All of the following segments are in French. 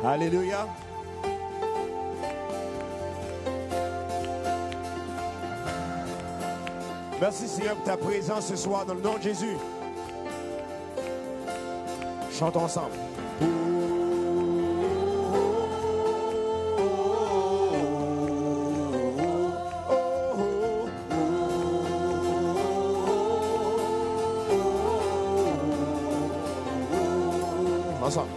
Alléluia. Merci Seigneur pour ta présence ce soir dans le nom de Jésus. Chantons ensemble. Ensemble.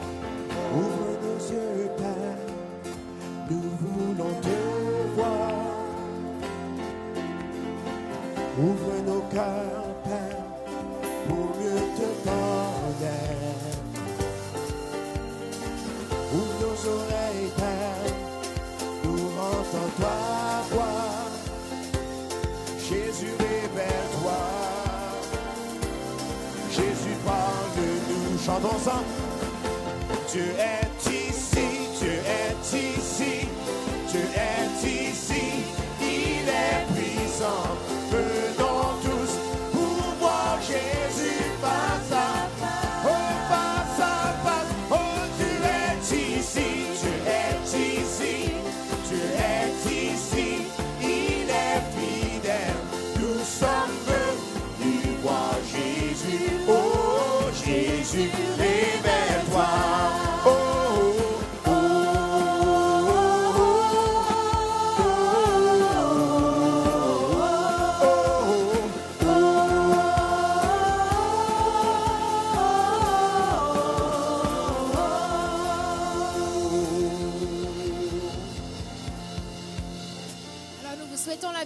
Ouvre nos yeux, Père, nous voulons te voir. Ouvre nos cœurs, Père, pour mieux te connaître. Ouvre nos oreilles, Père, pour entendre ta voix. Jésus, révèle-toi. Jésus, parle de nous. Chantons ensemble. Dieu est ici, Dieu est ici, Dieu est ici, il est puissant. Venons tous pour voir Jésus face à face, oh face à face, oh Dieu est ici, Dieu est ici, Dieu est ici, il est fidèle. Nous sommes venus voir Jésus, oh Jésus, révèle-toi.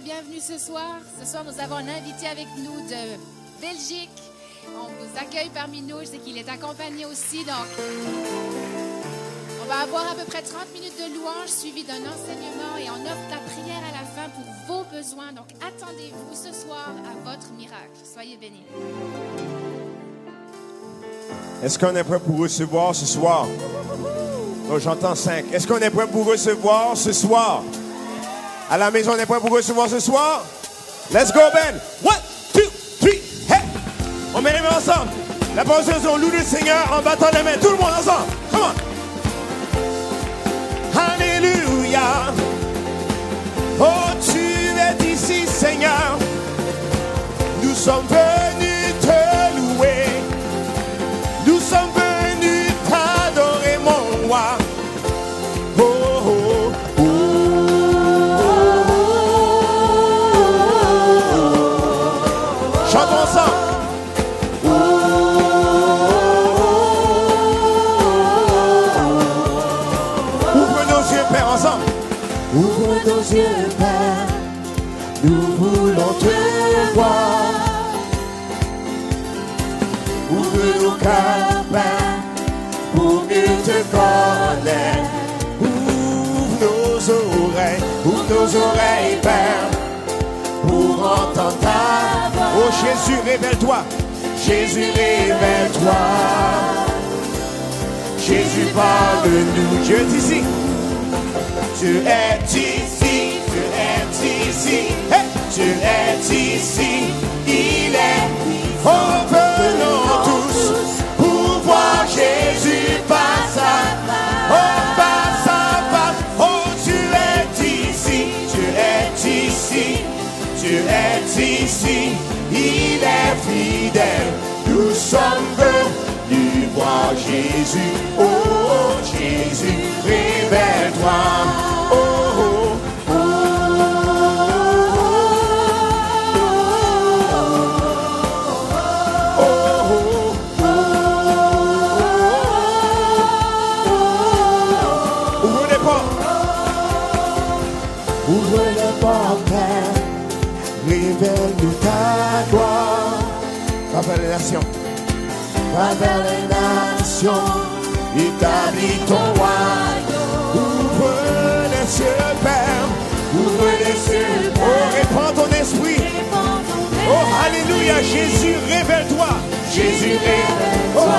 Bienvenue ce soir. Ce soir, nous avons un invité avec nous de Belgique. On vous accueille parmi nous. Je sais qu'il est accompagné aussi. Donc, on va avoir à peu près 30 minutes de louange suivi d'un enseignement et on offre la prière à la fin pour vos besoins. Donc, attendez-vous ce soir à votre miracle. Soyez bénis. Est-ce qu'on est prêt pour recevoir ce soir? Oh, j'entends 5. Est-ce qu'on est prêt pour recevoir ce soir? À la maison, on est prêt pour recevoir ce soir? Let's go, Ben! 1, 2, 3, hey! On met les mains ensemble. La position, on loue le Seigneur en battant les mains. Tout le monde ensemble. Come on! Alléluia! Oh, tu es ici, Seigneur. Nous sommes venus te louer. Nous sommes venus t'adorer, mon roi. Oh, oh, oh. Chantons ensemble. Ouvre nos yeux, Père, ensemble. Ouvre nos yeux, Père. Nous voulons te voir. Ouvre nos cœurs, Père, pour mieux te connaître. Ouvre nos oreilles, Père, pour entendre ta voix. Oh Jésus, révèle-toi. Jésus, révèle-toi. Jésus, parle-nous. Dieu est ici. Dieu est ici. Dieu est ici. Hey! Dieu est ici. Il est. Oh, venons tous pour voir Jésus face à face. Oh, face à face. Oh, Dieu est ici. Dieu est ici. Dieu est ici, il est fidèle. Nous sommes venus voir Jésus. Oh Jésus, révèle-toi. Oh, oh, oh, oh, oh. Ouvre les portes. Ouvre les portes, Père. Révèle-nous ta gloire. Va vers les nations. Va vers les nations. Établis ton royaume. Ouvre les cieux, Père. Ouvre les cieux, Père. Oh, répands ton esprit. Oh, alléluia. Jésus, révèle-toi. Jésus, révèle-toi. Oh,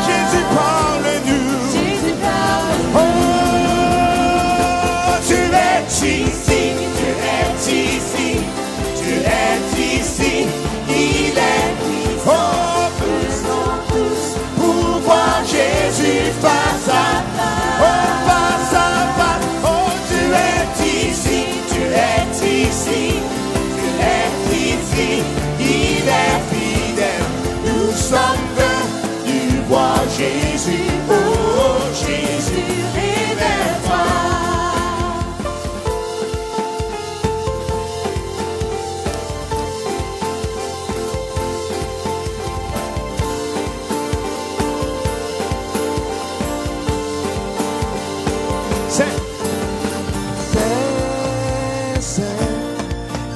Jésus, parle-nous. Jésus, parle-nous. Oh, tu es ici. Tu es ici. Tu es ici, il est ici. Oh, venons tous pour voir Jésus face à face. Oh,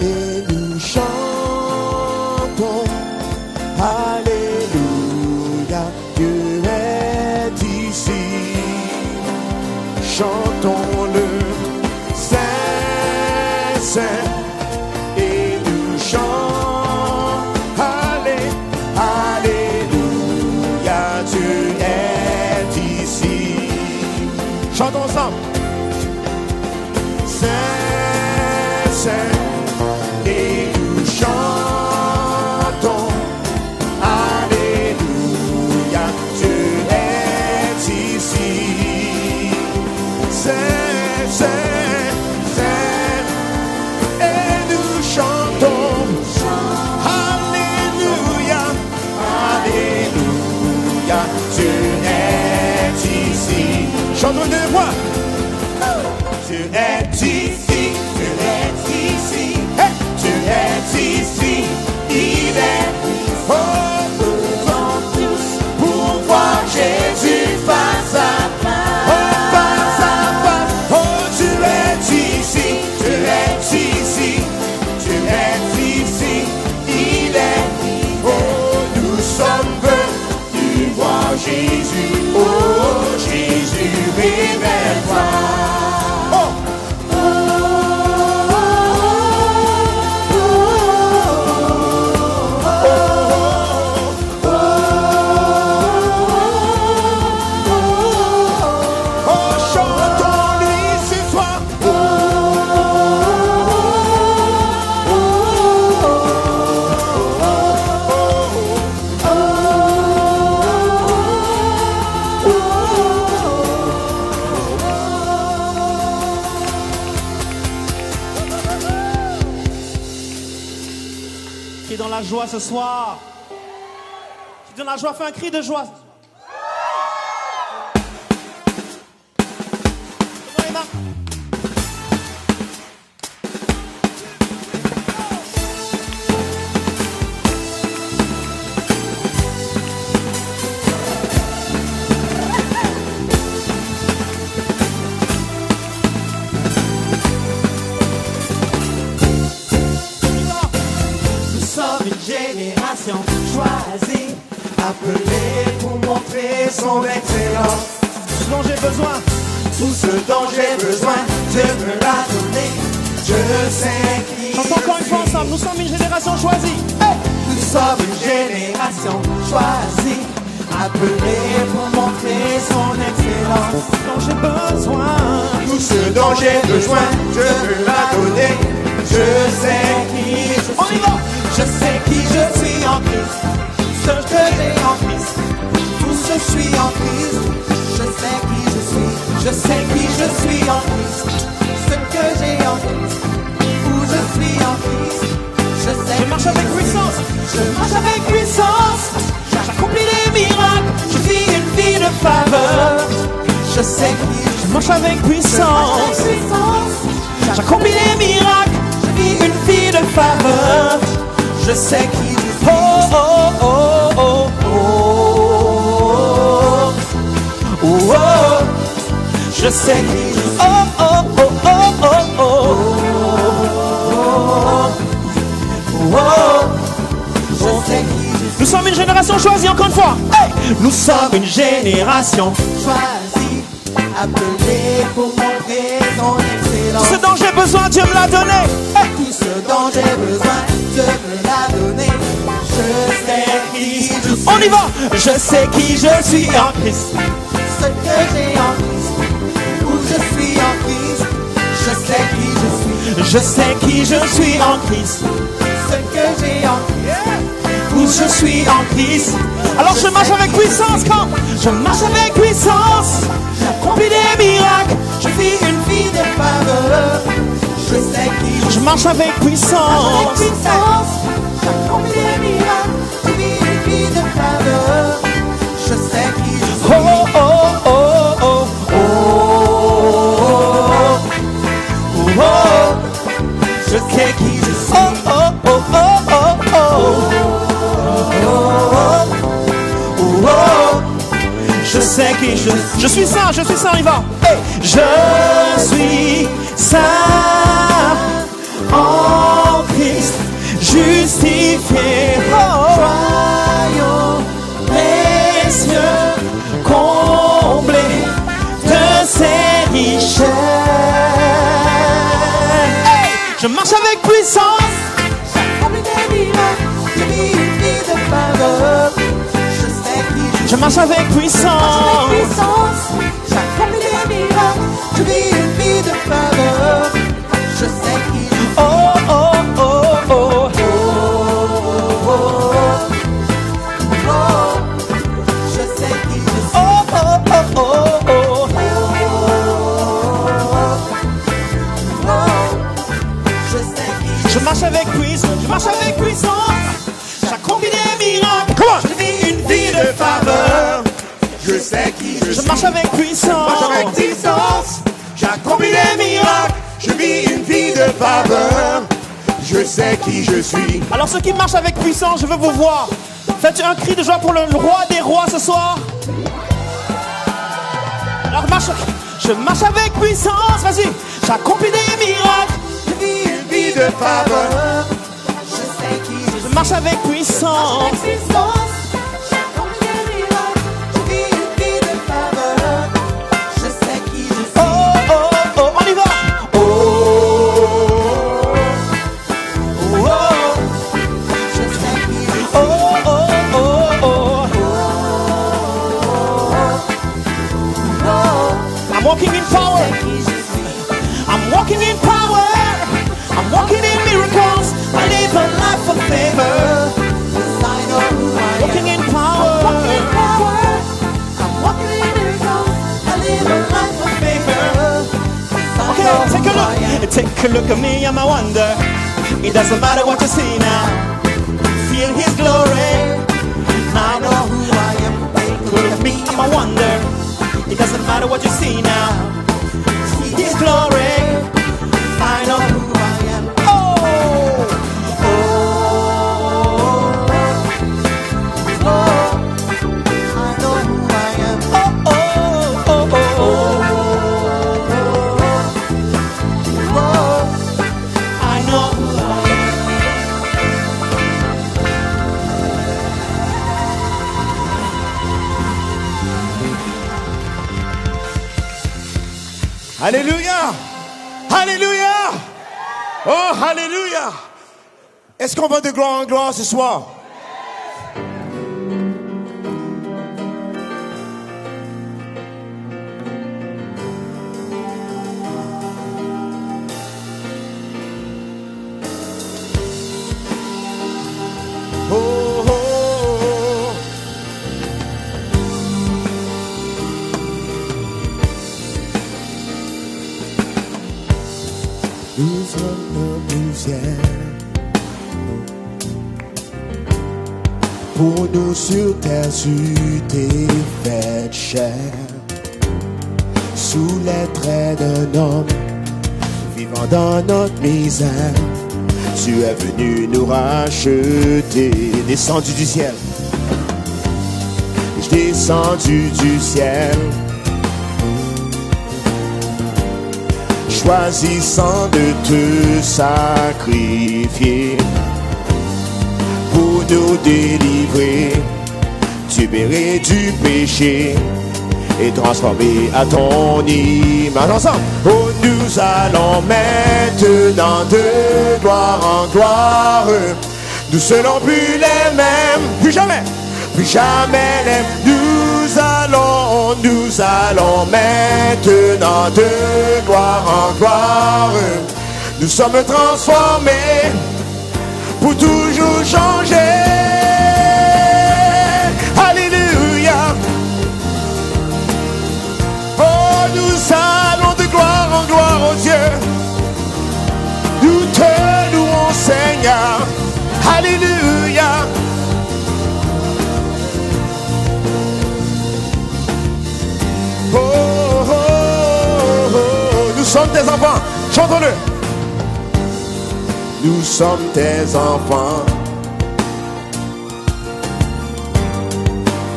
et nous chantons Alléluia, Dieu est ici. Chantons-le, Saint, Saint, et nous chantons Alléluia, Dieu est ici. Chantons ensemble. Saint, Saint, et nous chantons Alléluia, Dieu est ici. Saint, Saint, Saint, et nous chantons Alléluia, Alléluia, Dieu est ici. Chantons de voix. Dieu est ici, Dieu est ici, hey! Dieu est ici, il est devant tous pour voir Jésus face à face. Oh, face à face. Oh, Dieu est ici, Dieu est ici, Dieu est ici, il est. Oh, nous sommes venus voir Jésus. Oh, Jésus, révèle-toi. La joie ce soir. Qui donne la joie, fais un cri de joie. Génération choisie, appelée pour montrer son excellence. Tout ce dont j'ai besoin, tout ce dont j'ai besoin, Dieu me l'a donné. Je sais qui. Chantons encore une fois ensemble, nous sommes une génération choisie. Hey! Nous sommes une génération choisie, appelée pour montrer son excellence. Tout ce dont j'ai besoin, tout ce dont j'ai besoin, Dieu me l'a donné. Je sais qui je suis. On y va! Je sais qui je suis en Christ, ce que j'ai en Christ, où je suis en Christ. Je sais qui je suis, je sais qui je suis en Christ, ce que j'ai en Christ, où je suis en Christ. Je sais. Je marche avec puissance, je marche avec puissance. J'accomplis des miracles, je vis une vie de faveur. Je sais qui je marche avec puissance. J'accomplis des miracles, je vis une vie de faveur. Je sais qui je suis. Oh, oh, oh, oh, oh, oh, oh, oh. Je sais qui je suis. Oh, oh, oh, oh, oh, oh, oh. Je sais qui je suis. Nous sommes une génération choisie, encore une fois. Hey! Nous sommes une génération choisie, appelée pour montrer son excellence. Tout ce dont j'ai besoin, Dieu me l'a donné. Hey! Tout ce dont j'ai besoin, Dieu me l'a donné. Je sais qui je suis. On y va. Je sais qui je suis en Christ. Ce que j'ai en Christ, où je suis en Christ. Je sais qui je suis. Je sais qui je suis en Christ. Ce que j'ai en Christ, où je suis en Christ. Alors je marche avec puissance quand je marche avec puissance. J'accomplis des miracles, je vis une vie de faveur. Je sais qui je marche avec puissance. J'accomplis des miracles, je vis une vie de faveur. Je sais qui je suis. Oh, oh, oh, oh, oh, oh, oh. Je sais qui je suis. Oh, oh, oh, oh, oh, oh, oh, oh. Je sais qui qui je suis saint, on y va. Hey. Je suis saint en Christ, justifié. Royaume précieux, comblé de ses richesses. Hey. Je marche avec puissance. J'accomplis des miracles, je vis une vie de faveur. Je marche avec puissance. J'accomplis des miracles, je vis une vie de faveur. Je sais qui je suis. Oh, oh, oh, oh. Je sais qui je suis. Oh, oh, oh, oh, Je sais qui je suis. Je marche avec puissance. J'accomplis des miracles. Je vis une vie de faveur. Je sais qui je suis. Je marche avec puissance. J'accomplis des miracles. Je vis une vie de faveur. Je sais qui je suis. Alors ceux qui marchent avec puissance, je veux vous voir. Faites un cri de joie pour le roi des rois ce soir. Alors je marche avec puissance. Vas-y. J'accomplis des miracles. Je vis une vie de faveur. Je marche avec puissance. J'accomplis des miracles. Je vis une vie de faveur. Je sais qui je suis. Oh, oh, oh, on y va. Oh, oh, oh. Je sais qui je suis. Oh, oh, oh, oh. I'm walking in power. I'm walking in power. I'm walking in miracles. I live a life of favor. Walking in power. I'm walking in miracles. I live a life of favor. Okay, take a look. Take a look at me, I'm a wonder. It doesn't matter what you see now. Feel His glory. I know who I am. Take a look at me, I'm a wonder. It doesn't matter what you see now. See His glory. I know who I am. Oh, oh, I know who I am. oh, oh, oh, I know who I am. Alléluia! Alléluia! Oh, alléluia! Est-ce qu'on va de gloire en gloire ce soir? Oh, oh, oh. Nous sommes poussière. Pour nous sur terre, tu t'es fait chair. Sous les traits d'un homme, vivant dans notre misère, tu es venu nous racheter. Descendu du ciel, descendu du ciel, choisissant de te sacrifier pour nous délivrer, libérer du péché et transformer à ton image. Ensemble, oh, nous allons maintenant de gloire en gloire. Nous serons plus les mêmes, plus jamais les mêmes. Nous allons maintenant de gloire en gloire. Nous sommes transformés pour toujours changer. Alléluia. Oh, nous allons de gloire en gloire, oh Dieu. Nous te louons, Seigneur. Alléluia. Oh, oh, oh, oh. Nous sommes tes enfants. Chantons-le. Nous sommes tes enfants.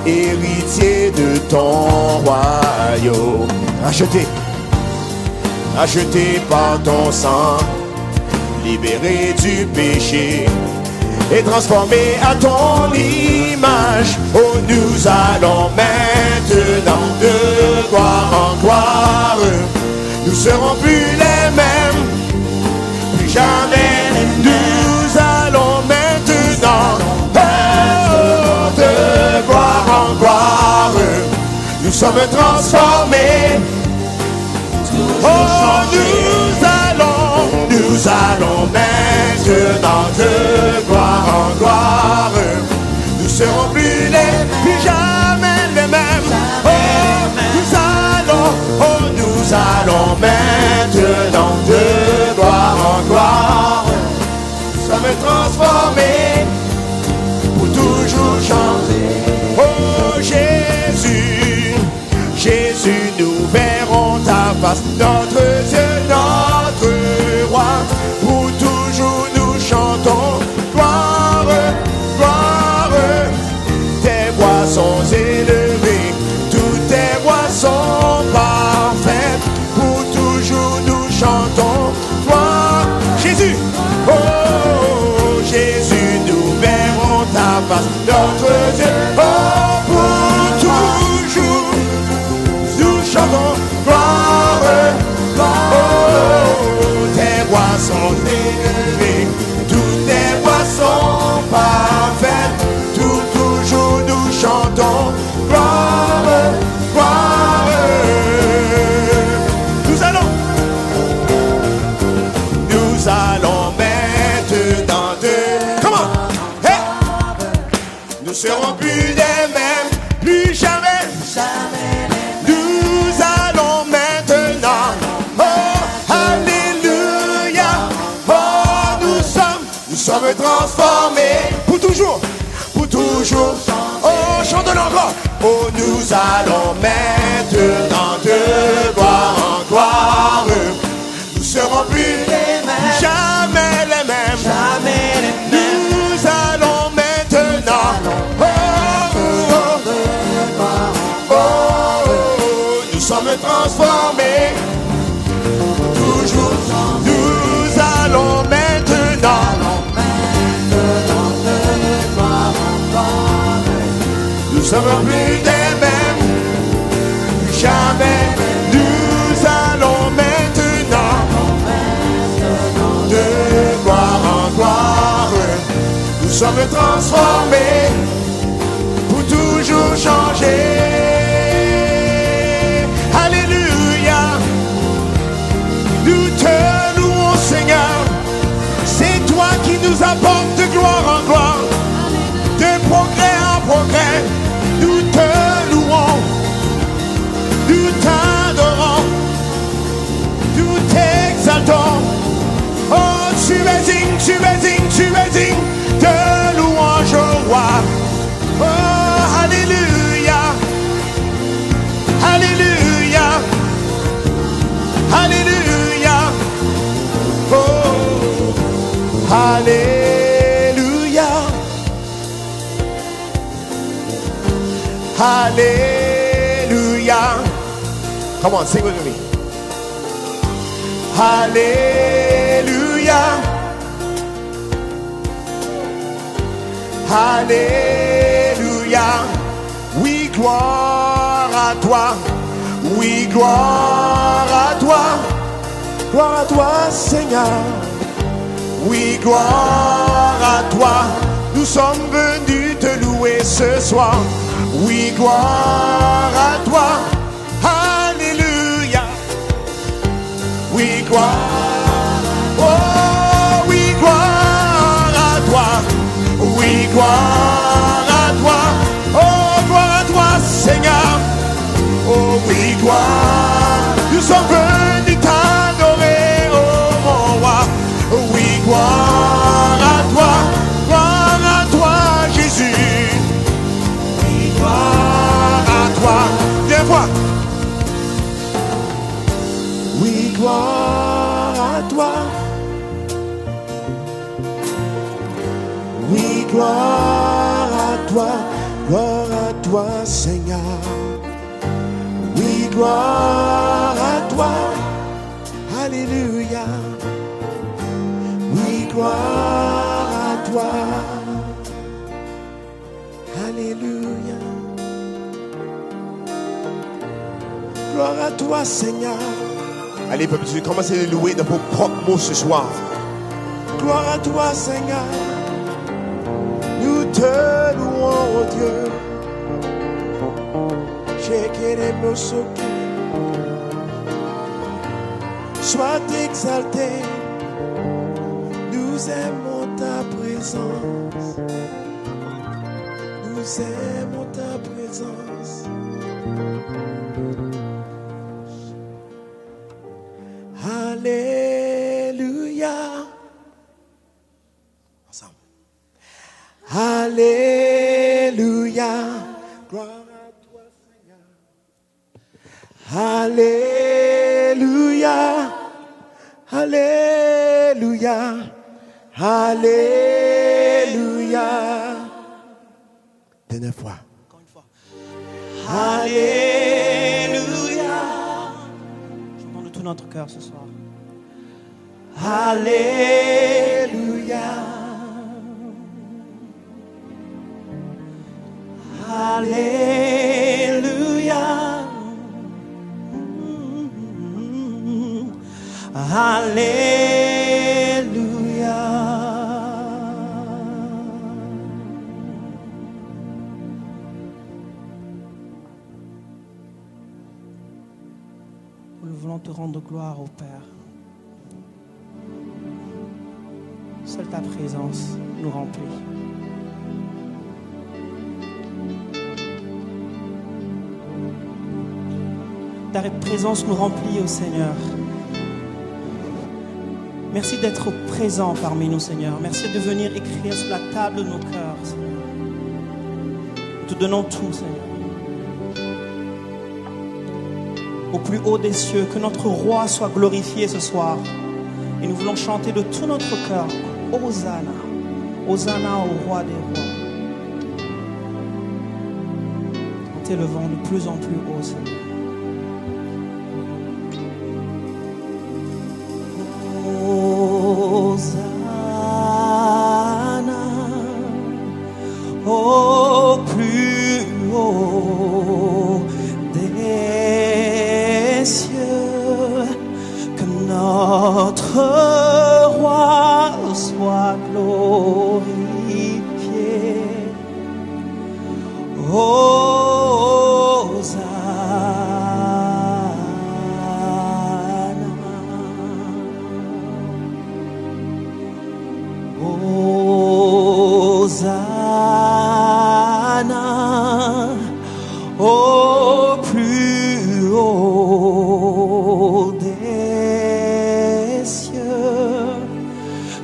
héritier de ton royaume. Racheté, racheté par ton sang, libéré du péché et transformé à ton image. Oh, nous allons maintenant de gloire en gloire. Nous serons plus les mêmes, plus jamais. Nous allons maintenant de gloire en gloire. Nous sommes transformés. Oh, nous allons maintenant de gloire en gloire. Nous serons plus jamais les mêmes. Nous allons maintenant de gloire en gloire. Nous sommes transformés pour toujours changer. Oh Jésus, Jésus, nous verrons ta face, notre Dieu, notre roi. Pour toujours nous chantons gloire, gloire. Tes voix sont élevées, toutes tes voix sont parfaites. Pour toujours nous chantons gloire. Jésus, oh Jésus, nous verrons ta face, notre Dieu. Oh, pour toujours nous chantons gloire, gloire. Oh, tes voix sont élevées, toutes tes voix sont parfaites. Toujours nous chantons gloire, gloire. Nous allons maintenant de... Comment? Hey! Nous serons plus les mêmes, plus jamais. Nous allons maintenant, oh, alléluia. Oh, nous sommes transformés pour toujours, pour toujours. Oh, chantons encore. Oh, nous allons maintenant de gloire en gloire. Nous serons plus les mêmes, jamais les mêmes, jamais les mêmes. Nous allons maintenant, nous sommes transformés, toujours. Nous allons maintenant, nous sommes plus les mêmes, jamais. Nous allons maintenant de gloire en gloire. Nous sommes transformés pour toujours changer. Alléluia. Nous te louons, Seigneur. C'est toi qui nous apportes de gloire en gloire, de progrès en progrès. Nous te louons, nous t'adorons, nous t'exaltons. Oh, tu es digne, tu es digne, tu es digne de louange au roi. Oh, alléluia, alléluia, alléluia. Oh, alléluia, alléluia. Come on, sing with me. Alléluia, alléluia. Oui, gloire à toi. Oui, gloire à toi. Gloire à toi, Seigneur. Oui, gloire à toi. Nous sommes venus te louer ce soir. Oui, gloire à toi. Alléluia. Oui, gloire. Oh, oui, gloire à toi. Oui, gloire à toi. Oh, gloire à toi, Seigneur. Oh, oui, gloire. Nous sommes venus t'adorer, oh mon roi. Oui, gloire à toi. Gloire à toi, Jésus. Oui, gloire à toi. Viens voir. Oui, gloire à toi. Oui, gloire à toi. Gloire à toi. toi, Seigneur. Oui, gloire à toi. Alléluia. Oui, gloire à toi. Alléluia. Gloire à toi, Seigneur. Allez, peuple, tu commences à les louer de vos propres mots ce soir. Gloire à toi, Seigneur. Nous te louons, oh Dieu. Sois exalté. Nous aimons ta présence. Nous aimons ta présence. Alléluia. Ensemble. Alléluia. Gloire à toi, Seigneur. Alléluia. Alléluia. Alléluia. Dernière fois. Encore une fois. Alléluia. Chantons de tout notre cœur ce soir. Alléluia. Alléluia. Alléluia. Nous voulons te rendre gloire au Père. Seule ta présence nous remplit. Ta présence nous remplit, ô Seigneur. Merci d'être présent parmi nous, Seigneur. Merci de venir écrire sur la table de nos cœurs, Seigneur. Nous te donnons tout, Seigneur. Au plus haut des cieux, que notre roi soit glorifié ce soir. Et nous voulons chanter de tout notre cœur, Hosanna, Hosanna au roi des rois. En t'élevant de plus en plus haut, Seigneur. Hosanna au plus haut des cieux, que notre roi soit glorifié. Hosanna au plus haut des cieux,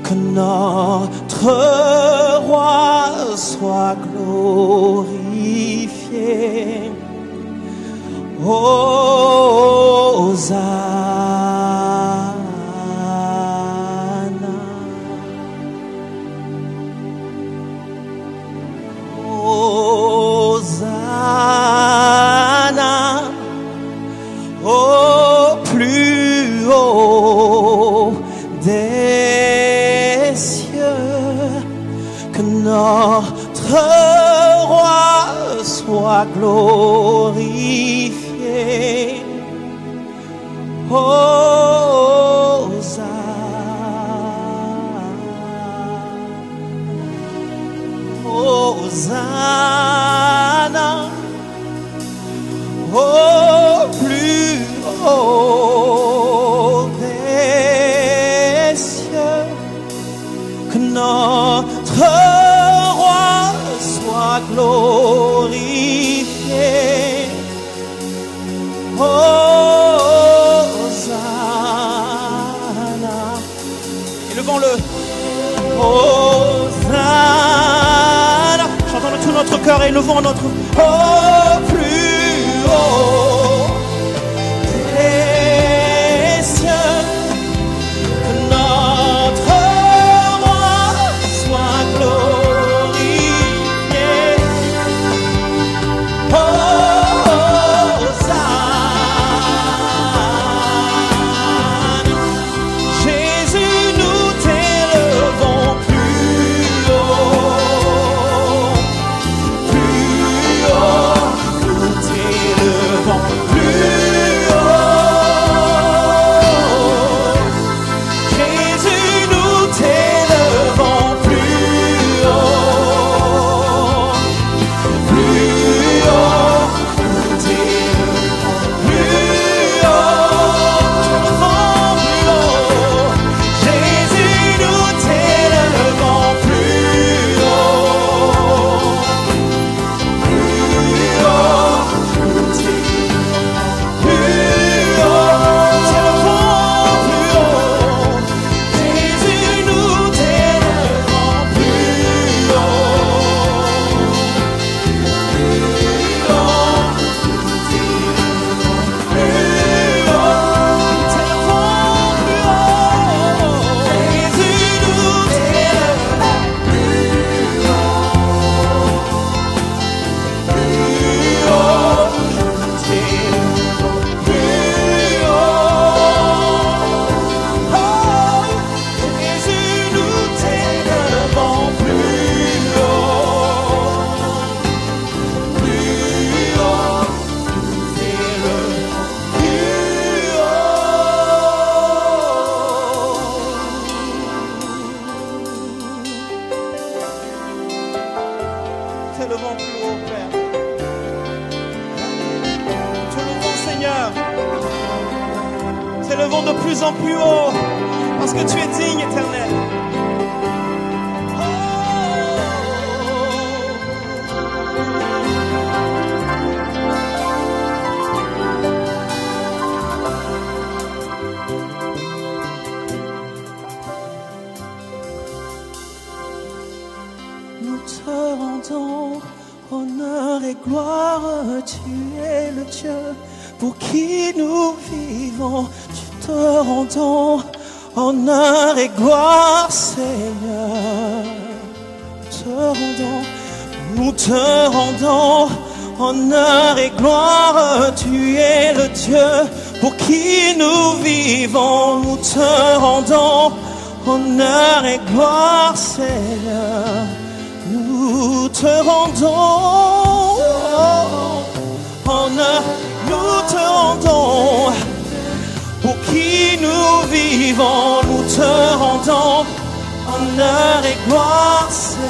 que notre roi soit glorifié. Hosanna au plus haut des cieux, que notre roi soit glorifié. Hosanna au plus haut des cieux, que notre roi soit glorifié. Hosanna. Élevons-le. Hosanna. Chantons de tout notre cœur et élevons notre au plus haut des cieux, que notre roi soit glorifié. de plus en plus haut, parce que tu es digne, Éternel. Nous te rendons honneur et gloire, tu es le Dieu pour qui nous vivons. Nous te rendons honneur et gloire, Seigneur. Nous te rendons honneur et gloire, tu es le Dieu pour qui nous vivons. Nous te rendons honneur et gloire, Seigneur. Nous te rendons honneur, nous te rendons pour qui nous vivons. Nous te rendons honneur et gloire, Seigneur.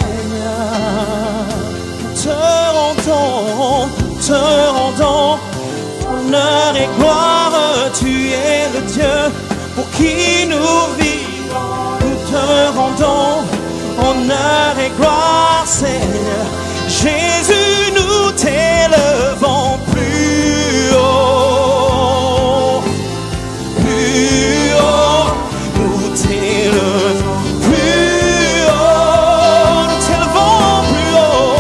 Nous te rendons honneur et gloire, tu es le Dieu pour qui nous vivons. Nous te rendons honneur et gloire, Seigneur. Jésus, nous t'élevons plus haut, plus haut. Nous t'élevons plus haut, nous t'élevons plus haut.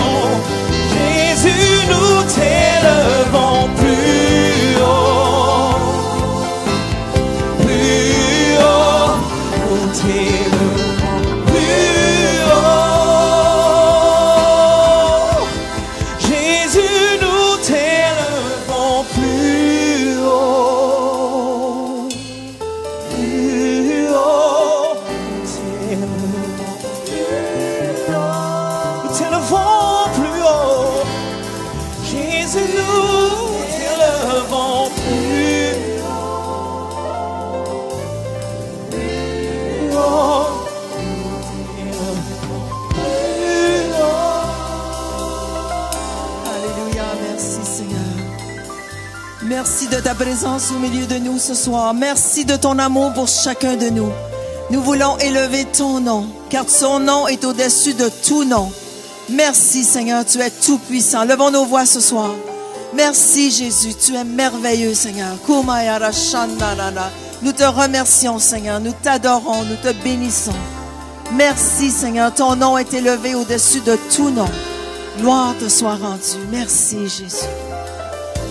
Jésus, nous t'élevons plus haut, plus haut. Nous t'élevons. Merci de ta présence au milieu de nous ce soir. Merci de ton amour pour chacun de nous. Nous voulons élever ton nom, car son nom est au-dessus de tout nom. Merci Seigneur, tu es tout puissant. Levons nos voix ce soir. Merci Jésus, tu es merveilleux Seigneur. Nous te remercions Seigneur, nous t'adorons, nous te bénissons. Merci Seigneur, ton nom est élevé au-dessus de tout nom. Gloire te soit rendue. Merci Jésus.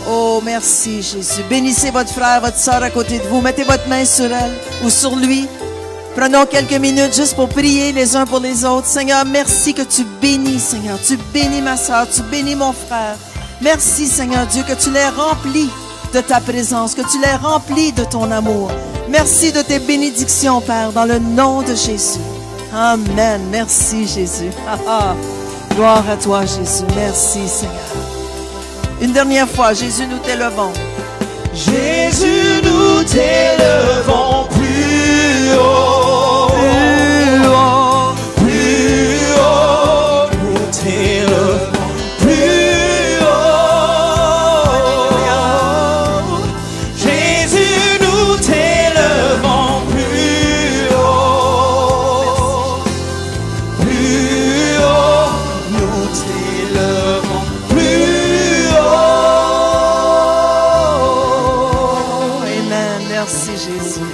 Oh, merci Jésus. Bénissez votre frère, votre soeur à côté de vous. Mettez votre main sur elle ou sur lui. Prenons quelques minutes juste pour prier les uns pour les autres. Seigneur, merci que tu bénis, Seigneur. Tu bénis ma soeur, tu bénis mon frère. Merci, Seigneur Dieu, que tu les remplis de ta présence, que tu les remplis de ton amour. Merci de tes bénédictions, Père, dans le nom de Jésus. Amen. Merci, Jésus. Gloire à toi, Jésus. Merci, Seigneur. Une dernière fois, Jésus, nous t'élevons. Jésus, nous t'élevons plus haut, Plus haut, plus haut, nous t'élevons plus haut. Jésus, nous t'élevons plus haut, plus haut, nous t'élevons plus haut. Amen. Merci, Jésus.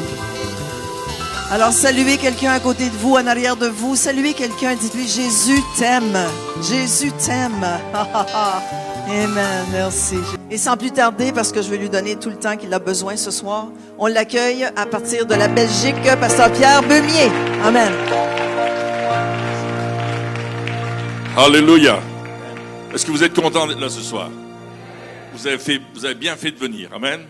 Alors, saluez quelqu'un à côté de vous, en arrière de vous. Saluez quelqu'un, dites-lui, Jésus t'aime. Jésus t'aime. Amen, merci. Et sans plus tarder, parce que je vais lui donner tout le temps qu'il a besoin ce soir, on l'accueille à partir de la Belgique, Pasteur Pierre Beumier. Amen. Alléluia. Est-ce que vous êtes content d'être là ce soir? Vous avez bien fait de venir. Amen.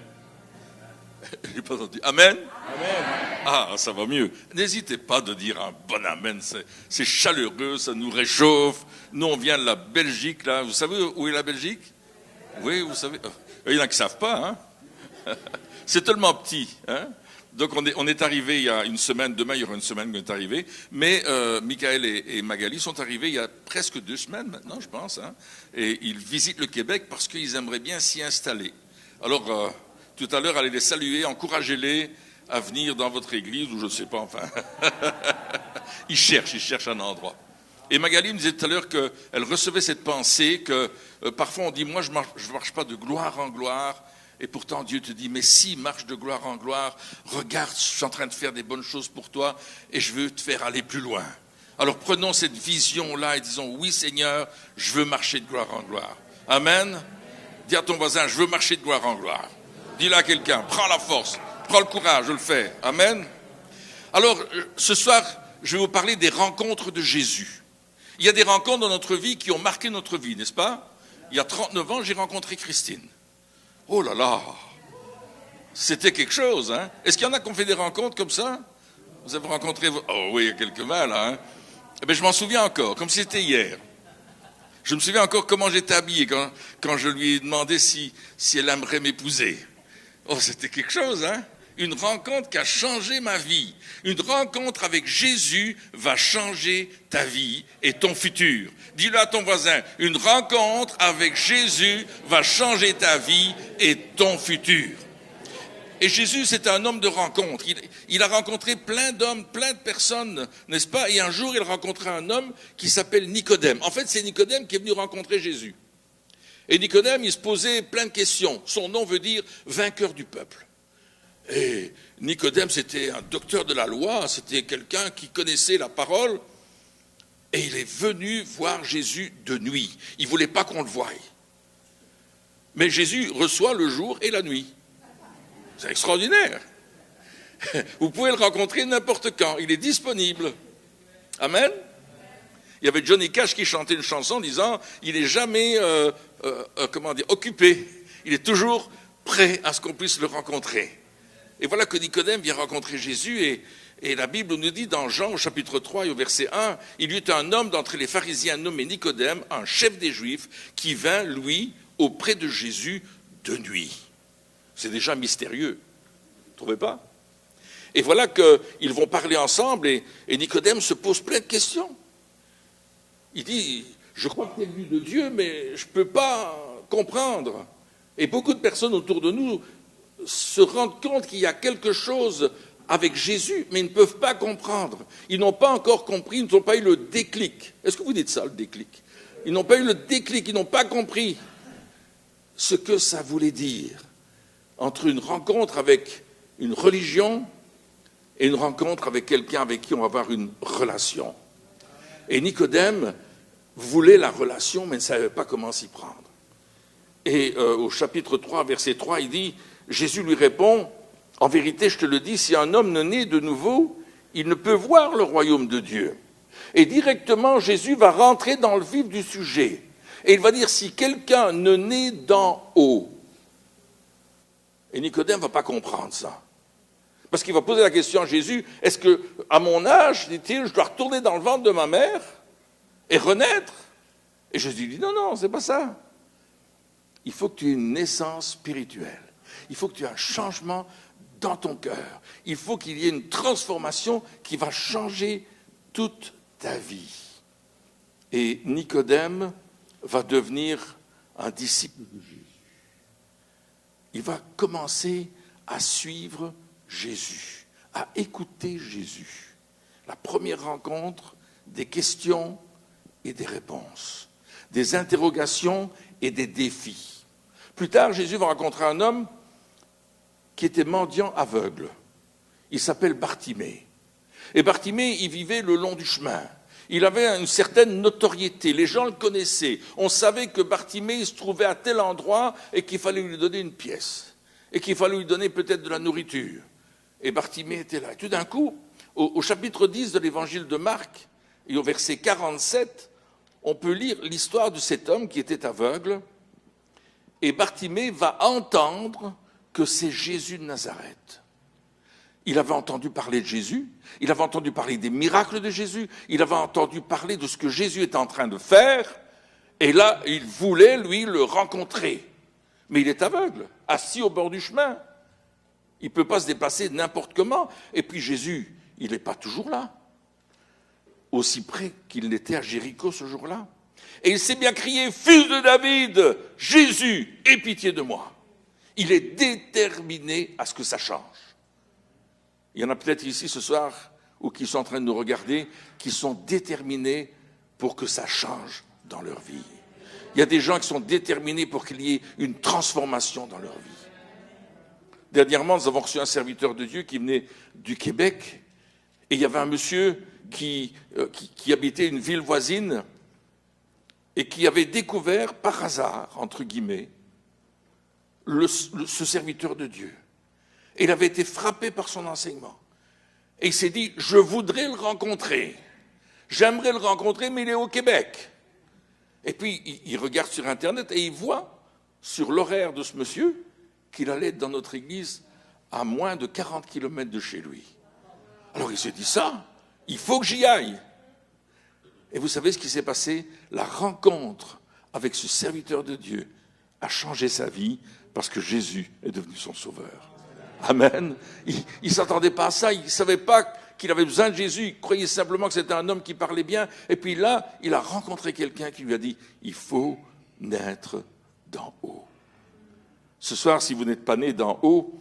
J'ai pas entendu. Amen. Amen. Ah, ça va mieux. N'hésitez pas de dire un bon amen. C'est chaleureux, ça nous réchauffe. Nous, on vient de la Belgique, là. Vous savez où est la Belgique? Oui, vous savez. Il y en a qui ne savent pas, hein. C'est tellement petit, hein. Donc, on est arrivé il y a une semaine. Demain, il y aura une semaine qu'on est arrivé. Mais Michael et Magali sont arrivés il y a presque 2 semaines maintenant, je pense, hein. Et ils visitent le Québec parce qu'ils aimeraient bien s'y installer. Alors, tout à l'heure, allez les saluer, encouragez-les. à venir dans votre église, ou je ne sais pas, enfin. Il cherche un endroit. Et Magali me disait tout à l'heure qu'elle recevait cette pensée que parfois on dit, moi je marche pas de gloire en gloire, et pourtant Dieu te dit, mais si, marche de gloire en gloire, regarde, je suis en train de faire des bonnes choses pour toi, et je veux te faire aller plus loin. Alors prenons cette vision-là et disons, oui Seigneur, je veux marcher de gloire en gloire. Amen. Dis à ton voisin, je veux marcher de gloire en gloire. Dis-le à quelqu'un, prends la force, prends le courage, je le fais. Amen. Alors, ce soir, je vais vous parler des rencontres de Jésus. Il y a des rencontres dans notre vie qui ont marqué notre vie, n'est-ce pas? Il y a 39 ans, j'ai rencontré Christine. Oh là là, c'était quelque chose, hein? Est-ce qu'il y en a qui ont fait des rencontres comme ça? Vous avez rencontré... Oh oui, il y a quelques mal, là, hein? Eh bien, je m'en souviens encore, comme si c'était hier. Je me souviens encore comment j'étais habillé quand je lui ai demandé si elle aimerait m'épouser. Oh, c'était quelque chose, hein? Une rencontre qui a changé ma vie. Une rencontre avec Jésus va changer ta vie et ton futur. Dis-le à ton voisin, une rencontre avec Jésus va changer ta vie et ton futur. Et Jésus, c'est un homme de rencontre. Il a rencontré plein d'hommes, plein de personnes, n'est-ce pas? Et un jour, il rencontra un homme qui s'appelle Nicodème. En fait, c'est Nicodème qui est venu rencontrer Jésus. Et Nicodème, il se posait plein de questions. Son nom veut dire vainqueur du peuple. Et Nicodème, c'était un docteur de la loi, c'était quelqu'un qui connaissait la parole. Et il est venu voir Jésus de nuit. Il ne voulait pas qu'on le voie. Mais Jésus reçoit le jour et la nuit. C'est extraordinaire. Vous pouvez le rencontrer n'importe quand. Il est disponible. Amen. Il y avait Johnny Cash qui chantait une chanson disant « Il n'est jamais occupé. Il est toujours prêt à ce qu'on puisse le rencontrer. » Et voilà que Nicodème vient rencontrer Jésus et la Bible nous dit dans Jean au chapitre 3 et au verset 1 « Il y eut un homme d'entre les pharisiens nommé Nicodème, un chef des Juifs, qui vint, lui, auprès de Jésus de nuit. » C'est déjà mystérieux. Vous ne trouvez pas? Et voilà qu'ils vont parler ensemble et Nicodème se pose plein de questions. Il dit, je crois que tu es venu de Dieu, mais je ne peux pas comprendre. Et beaucoup de personnes autour de nous se rendent compte qu'il y a quelque chose avec Jésus, mais ils ne peuvent pas comprendre. Ils n'ont pas encore compris, ils n'ont pas eu le déclic. Est-ce que vous dites ça, le déclic? Ils n'ont pas eu le déclic, ils n'ont pas compris ce que ça voulait dire entre une rencontre avec une religion et une rencontre avec quelqu'un avec qui on va avoir une relation. Et Nicodème voulait la relation, mais ne savait pas comment s'y prendre. Et au chapitre 3, verset 3, il dit, Jésus lui répond, « En vérité, je te le dis, si un homme ne naît de nouveau, il ne peut voir le royaume de Dieu. » Et directement, Jésus va rentrer dans le vif du sujet. Et il va dire, si quelqu'un ne naît d'en haut, et Nicodème ne va pas comprendre ça. Parce qu'il va poser la question à Jésus, est-ce que, à mon âge, dit-il, je dois retourner dans le ventre de ma mère et renaître? Et Jésus dit, non, non, c'est pas ça. Il faut que tu aies une naissance spirituelle. Il faut que tu aies un changement dans ton cœur. Il faut qu'il y ait une transformation qui va changer toute ta vie. Et Nicodème va devenir un disciple de Jésus. Il va commencer à suivre Jésus, à écouter Jésus. La première rencontre, des questions et des réponses, des interrogations et des défis. Plus tard, Jésus va rencontrer un homme qui était mendiant aveugle. Il s'appelle Bartimée. Et Bartimée, il vivait le long du chemin. Il avait une certaine notoriété, les gens le connaissaient. On savait que Bartimée se trouvait à tel endroit et qu'il fallait lui donner une pièce. Et qu'il fallait lui donner peut-être de la nourriture. Et Bartimée était là. Et tout d'un coup, au chapitre 10 de l'évangile de Marc, et au verset 47, on peut lire l'histoire de cet homme qui était aveugle. Et Bartimée va entendre que c'est Jésus de Nazareth. Il avait entendu parler de Jésus, il avait entendu parler des miracles de Jésus, il avait entendu parler de ce que Jésus était en train de faire, et là, il voulait, lui, le rencontrer. Mais il est aveugle, assis au bord du chemin. Il ne peut pas se déplacer n'importe comment. Et puis Jésus, il n'est pas toujours là, aussi près qu'il n'était à Jéricho ce jour-là. Et il s'est bien crié, « Fils de David, Jésus, aie pitié de moi !» Il est déterminé à ce que ça change. Il y en a peut-être ici ce soir, ou qui sont en train de nous regarder, qui sont déterminés pour que ça change dans leur vie. Il y a des gens qui sont déterminés pour qu'il y ait une transformation dans leur vie. Dernièrement, nous avons reçu un serviteur de Dieu qui venait du Québec, et il y avait un monsieur qui habitait une ville voisine et qui avait découvert par hasard, entre guillemets, ce serviteur de Dieu. Et il avait été frappé par son enseignement. Et il s'est dit, je voudrais le rencontrer. J'aimerais le rencontrer, mais il est au Québec. Et puis, il regarde sur Internet et il voit sur l'horaire de ce monsieur qu'il allait être dans notre église à moins de 40 kilomètres de chez lui. Alors il s'est dit ça, il faut que j'y aille. Et vous savez ce qui s'est passé? La rencontre avec ce serviteur de Dieu a changé sa vie parce que Jésus est devenu son sauveur. Amen. Il ne s'attendait pas à ça, il ne savait pas qu'il avait besoin de Jésus, il croyait simplement que c'était un homme qui parlait bien. Et puis là, il a rencontré quelqu'un qui lui a dit, il faut naître d'en haut. Ce soir, si vous n'êtes pas né d'en haut,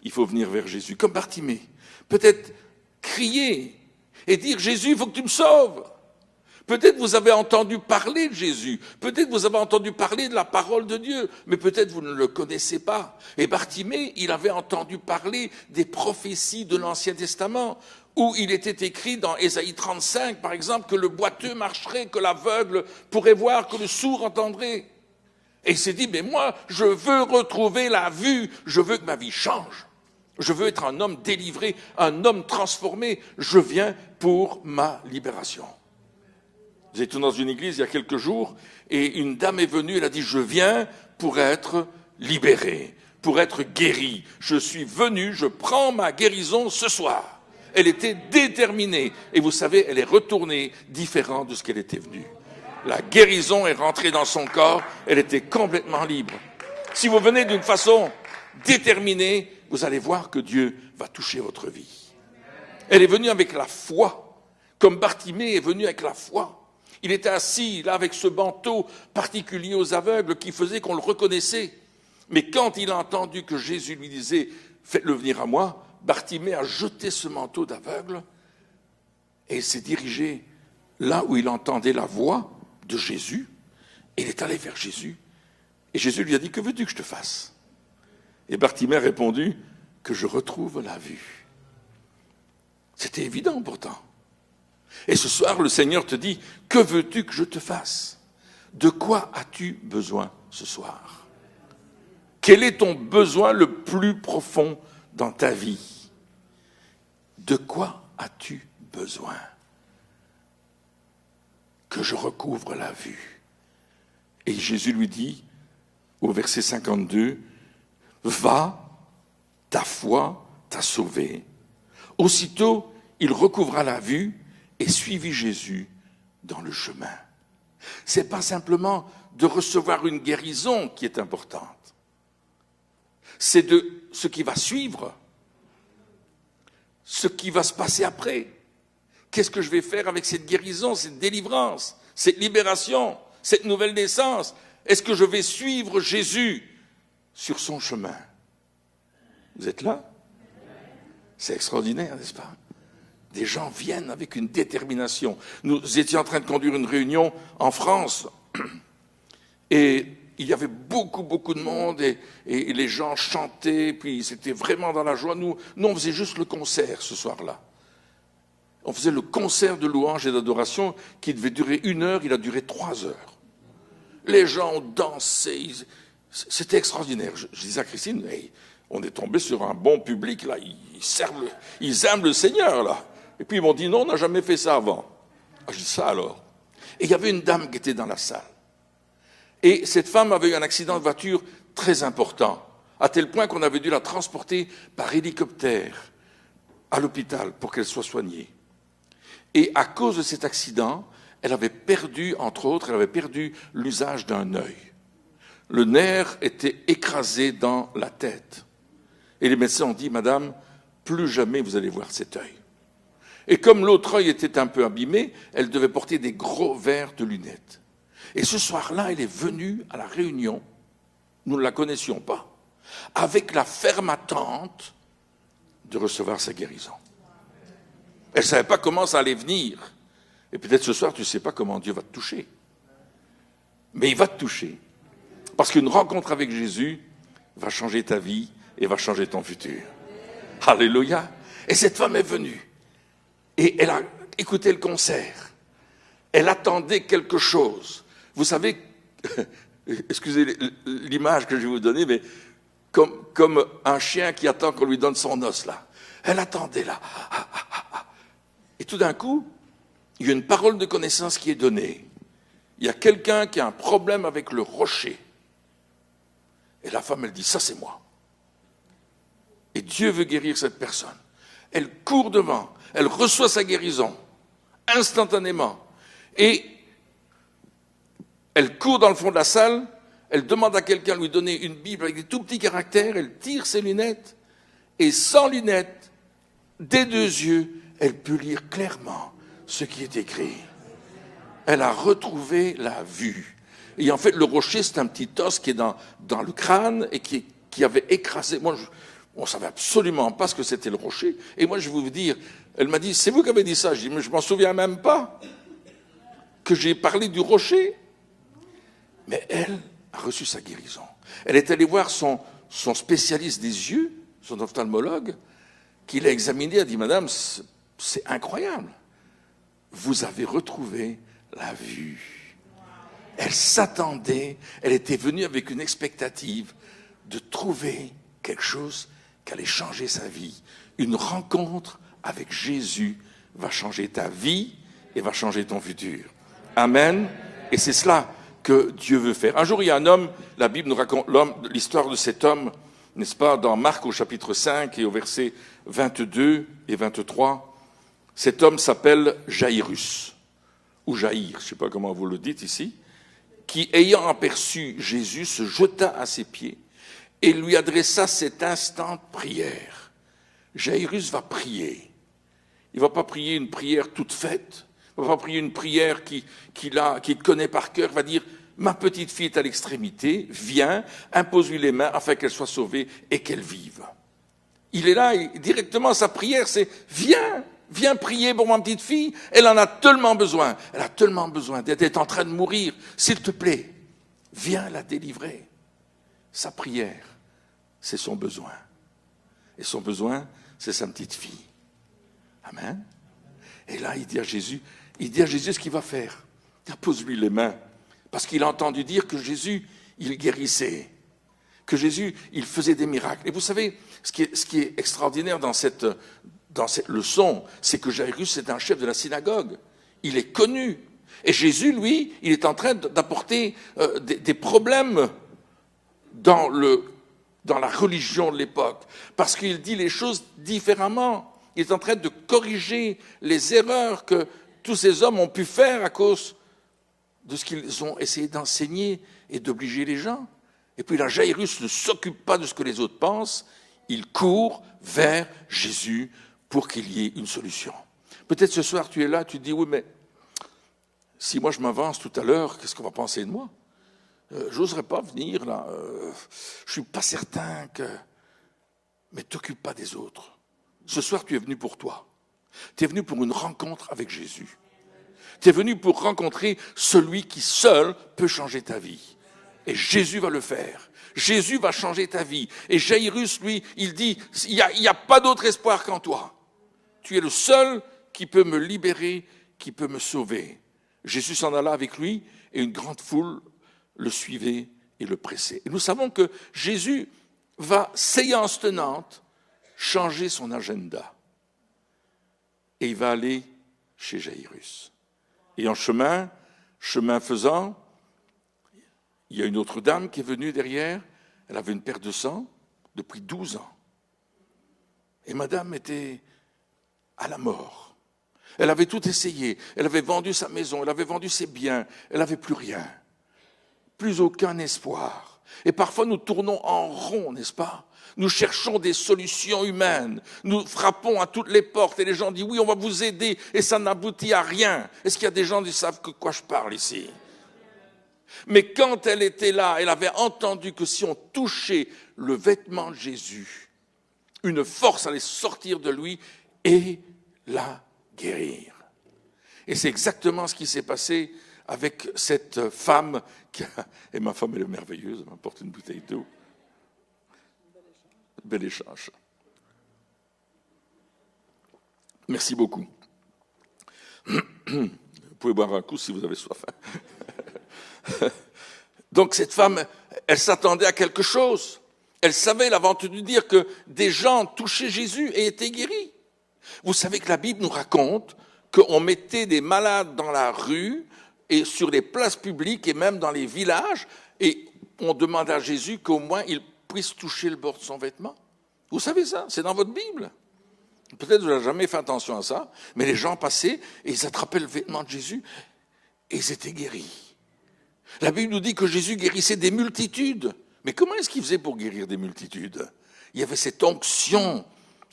il faut venir vers Jésus, comme Bartimée. Peut-être crier et dire, Jésus, il faut que tu me sauves. Peut-être vous avez entendu parler de Jésus, peut-être vous avez entendu parler de la parole de Dieu, mais peut-être vous ne le connaissez pas. Et Bartimée, il avait entendu parler des prophéties de l'Ancien Testament, où il était écrit dans Ésaïe 35, par exemple, que le boiteux marcherait, que l'aveugle pourrait voir, que le sourd entendrait. Et il s'est dit, mais moi, je veux retrouver la vue, je veux que ma vie change. Je veux être un homme délivré, un homme transformé. Je viens pour ma libération. Nous étions dans une église il y a quelques jours et une dame est venue, elle a dit, je viens pour être libérée, pour être guérie. Je suis venue, je prends ma guérison ce soir. Elle était déterminée et vous savez, elle est retournée différente de ce qu'elle était venue. La guérison est rentrée dans son corps, elle était complètement libre. Si vous venez d'une façon déterminée, vous allez voir que Dieu va toucher votre vie. Elle est venue avec la foi, comme Bartimée est venu avec la foi. Il était assis là avec ce manteau particulier aux aveugles qui faisait qu'on le reconnaissait. Mais quand il a entendu que Jésus lui disait « Faites-le venir à moi », Bartimée a jeté ce manteau d'aveugle et il s'est dirigé là où il entendait la voix de Jésus. Et il est allé vers Jésus. Et Jésus lui a dit « Que veux-tu que je te fasse ?» Et Bartimée a répondu « Que je retrouve la vue ». C'était évident pourtant. Et ce soir, le Seigneur te dit, que veux-tu que je te fasse? De quoi as-tu besoin ce soir? Quel est ton besoin le plus profond dans ta vie? De quoi as-tu besoin? Que je recouvre la vue. Et Jésus lui dit, au verset 52, va, ta foi t'a sauvé. Aussitôt, il recouvra la vue et suivit Jésus dans le chemin. Ce n'est pas simplement de recevoir une guérison qui est importante. C'est de ce qui va suivre, ce qui va se passer après. Qu'est-ce que je vais faire avec cette guérison, cette délivrance, cette libération, cette nouvelle naissance? Est-ce que je vais suivre Jésus sur son chemin? Vous êtes là? C'est extraordinaire, n'est-ce pas? Des gens viennent avec une détermination. Nous étions en train de conduire une réunion en France et il y avait beaucoup de monde et les gens chantaient, puis c'était vraiment dans la joie. Nous, on faisait juste le concert ce soir-là. On faisait le concert de louange et d'adoration qui devait durer 1 heure, il a duré 3 heures. Les gens ont dansé, c'était extraordinaire. Je disais à Christine, hey, on est tombé sur un bon public, là, ils aiment le Seigneur, là. Et puis ils m'ont dit, non, on n'a jamais fait ça avant. Ah, je dis ça alors. Et il y avait une dame qui était dans la salle. Et cette femme avait eu un accident de voiture très important, à tel point qu'on avait dû la transporter par hélicoptère à l'hôpital pour qu'elle soit soignée. Et à cause de cet accident, elle avait perdu, entre autres, l'usage d'un œil. Le nerf était écrasé dans la tête. Et les médecins ont dit, madame, plus jamais vous allez voir cet œil. Et comme l'autre œil était un peu abîmé, elle devait porter des gros verres de lunettes. Et ce soir-là, elle est venue à la réunion, nous ne la connaissions pas, avec la ferme attente de recevoir sa guérison. Elle ne savait pas comment ça allait venir. Et peut-être ce soir, tu ne sais pas comment Dieu va te toucher. Mais il va te toucher. Parce qu'une rencontre avec Jésus va changer ta vie et va changer ton futur. Alléluia. Et cette femme est venue. Et elle a écouté le concert. Elle attendait quelque chose. Vous savez, excusez l'image que je vais vous donner, mais comme un chien qui attend qu'on lui donne son os, là. Elle attendait, là. Et tout d'un coup, il y a une parole de connaissance qui est donnée. Il y a quelqu'un qui a un problème avec le rocher. Et la femme, elle dit, ça c'est moi. Et Dieu veut guérir cette personne. Elle court devant, elle reçoit sa guérison, instantanément. Et elle court dans le fond de la salle, elle demande à quelqu'un de lui donner une Bible avec des tout petits caractères, elle tire ses lunettes, et sans lunettes, des deux yeux, elle peut lire clairement ce qui est écrit. Elle a retrouvé la vue. Et en fait, le rocher, c'est un petit os qui est dans le crâne et qui avait écrasé. Moi, on ne savait absolument pas ce que c'était le rocher. Et moi, je vais vous dire, elle m'a dit, c'est vous qui avez dit ça. Je dis, mais je ne m'en souviens même pas que j'ai parlé du rocher. Mais elle a reçu sa guérison. Elle est allée voir son spécialiste des yeux, son ophtalmologue, qui l'a examiné, a dit, madame, c'est incroyable. Vous avez retrouvé la vue. Elle s'attendait, elle était venue avec une expectative de trouver quelque chose qui allait changer sa vie. Une rencontre avec Jésus va changer ta vie et va changer ton futur. Amen. Et c'est cela que Dieu veut faire. Un jour, il y a un homme, la Bible nous raconte l'histoire de cet homme, n'est-ce pas, dans Marc au chapitre 5 et au verset 22 et 23. Cet homme s'appelle Jairus, ou Jaïr, je ne sais pas comment vous le dites ici, qui, ayant aperçu Jésus, se jeta à ses pieds et lui adressa cette instante prière. Jairus va prier. Il ne va pas prier une prière toute faite. Il ne va pas prier une prière qu'il connaît par cœur. Il va dire, ma petite fille est à l'extrémité, viens, impose-lui les mains afin qu'elle soit sauvée et qu'elle vive. Il est là, et directement sa prière, c'est, viens prier pour ma petite fille. Elle en a tellement besoin. Elle a tellement besoin d'être en train de mourir. S'il te plaît, viens la délivrer. Sa prière, c'est son besoin. Et son besoin, c'est sa petite fille. Amen. Et là, il dit à Jésus ce qu'il va faire. Il pose-lui les mains. Parce qu'il a entendu dire que Jésus, il guérissait. Que Jésus, il faisait des miracles. Et vous savez, ce qui est extraordinaire dans cette leçon, c'est que Jairus est un chef de la synagogue. Il est connu. Et Jésus, lui, il est en train d'apporter des problèmes dans la religion de l'époque. Parce qu'il dit les choses différemment. Il est en train de corriger les erreurs que tous ces hommes ont pu faire à cause de ce qu'ils ont essayé d'enseigner et d'obliger les gens. Et puis là, Jairus ne s'occupe pas de ce que les autres pensent. Il court vers Jésus pour qu'il y ait une solution. Peut-être ce soir, tu es là, tu te dis, oui, mais si moi je m'avance tout à l'heure, qu'est-ce qu'on va penser de moi ? J'oserais pas venir là. Je suis pas certain que... Mais t'occupe pas des autres. Ce soir, tu es venu pour toi. Tu es venu pour une rencontre avec Jésus. Tu es venu pour rencontrer celui qui seul peut changer ta vie. Et Jésus va le faire. Jésus va changer ta vie. Et Jairus, lui, il dit, il n'y a pas d'autre espoir qu'en toi. Tu es le seul qui peut me libérer, qui peut me sauver. Jésus s'en alla avec lui et une grande foule le suivait et le pressait. Et nous savons que Jésus va, séance tenante, changer son agenda. Et il va aller chez Jairus. Et en chemin faisant, il y a une autre dame qui est venue derrière. Elle avait une perte de sang depuis 12 ans. Et madame était à la mort. Elle avait tout essayé. Elle avait vendu sa maison, elle avait vendu ses biens. Elle n'avait plus rien. Plus aucun espoir. Et parfois nous tournons en rond, n'est-ce pas ? Nous cherchons des solutions humaines. Nous frappons à toutes les portes et les gens disent « Oui, on va vous aider » et ça n'aboutit à rien. Est-ce qu'il y a des gens qui savent de quoi je parle ici ? Mais quand elle était là, elle avait entendu que si on touchait le vêtement de Jésus, une force allait sortir de lui et la guérir. Et c'est exactement ce qui s'est passé avec cette femme. Et ma femme, elle est merveilleuse, elle m'apporte une bouteille d'eau. Bel échange. Merci beaucoup. Vous pouvez boire un coup si vous avez soif. Donc cette femme, elle s'attendait à quelque chose. Elle savait, elle avait entendu dire que des gens touchaient Jésus et étaient guéris. Vous savez que la Bible nous raconte qu'on mettait des malades dans la rue et sur les places publiques et même dans les villages, et on demandait à Jésus qu'au moins il puisse toucher le bord de son vêtement. Vous savez ça, c'est dans votre Bible. Peut-être que vous n'avez jamais fait attention à ça, mais les gens passaient et ils attrapaient le vêtement de Jésus et ils étaient guéris. La Bible nous dit que Jésus guérissait des multitudes. Mais comment est-ce qu'il faisait pour guérir des multitudes? Il y avait cette onction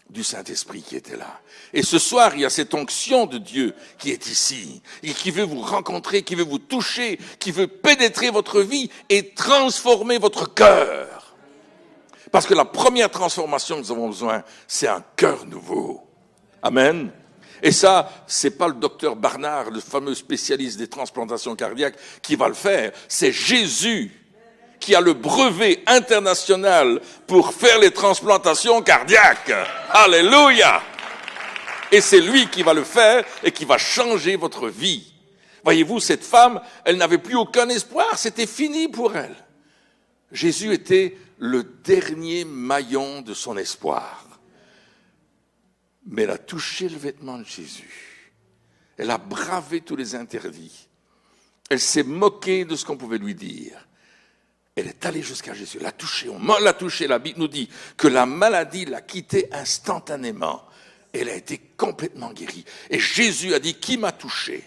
du Saint-Esprit qui était là. Et ce soir, il y a cette onction de Dieu qui est ici, et qui veut vous rencontrer, qui veut vous toucher, qui veut pénétrer votre vie et transformer votre cœur. Parce que la première transformation que nous avons besoin, c'est un cœur nouveau. Amen. Et ça, c'est pas le docteur Barnard, le fameux spécialiste des transplantations cardiaques, qui va le faire. C'est Jésus qui a le brevet international pour faire les transplantations cardiaques. Alléluia! Et c'est lui qui va le faire et qui va changer votre vie. Voyez-vous, cette femme, elle n'avait plus aucun espoir, c'était fini pour elle. Jésus était le dernier maillon de son espoir. Mais elle a touché le vêtement de Jésus. Elle a bravé tous les interdits. Elle s'est moquée de ce qu'on pouvait lui dire. Elle est allée jusqu'à Jésus, l'a touché, on l'a touché. La Bible nous dit que la maladie l'a quittée instantanément. Elle a été complètement guérie. Et Jésus a dit, qui m'a touché?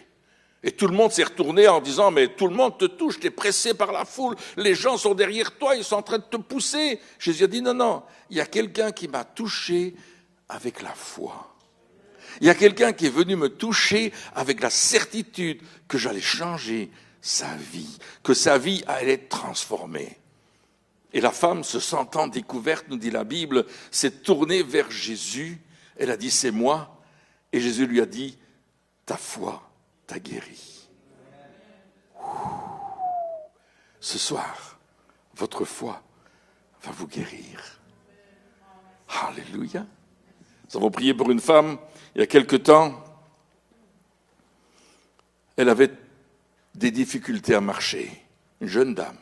Et tout le monde s'est retourné en disant, mais tout le monde te touche, tu es pressé par la foule, les gens sont derrière toi, ils sont en train de te pousser. Jésus a dit, non, non, il y a quelqu'un qui m'a touché avec la foi. Il y a quelqu'un qui est venu me toucher avec la certitude que j'allais changer sa vie, que sa vie allait être transformée. Et la femme, se sentant découverte, nous dit la Bible, s'est tournée vers Jésus. Elle a dit, c'est moi. Et Jésus lui a dit, ta foi t'a guéri. Ce soir, votre foi va vous guérir. Alléluia. Nous avons prié pour une femme, il y a quelque temps. Elle avait des difficultés à marcher, une jeune dame.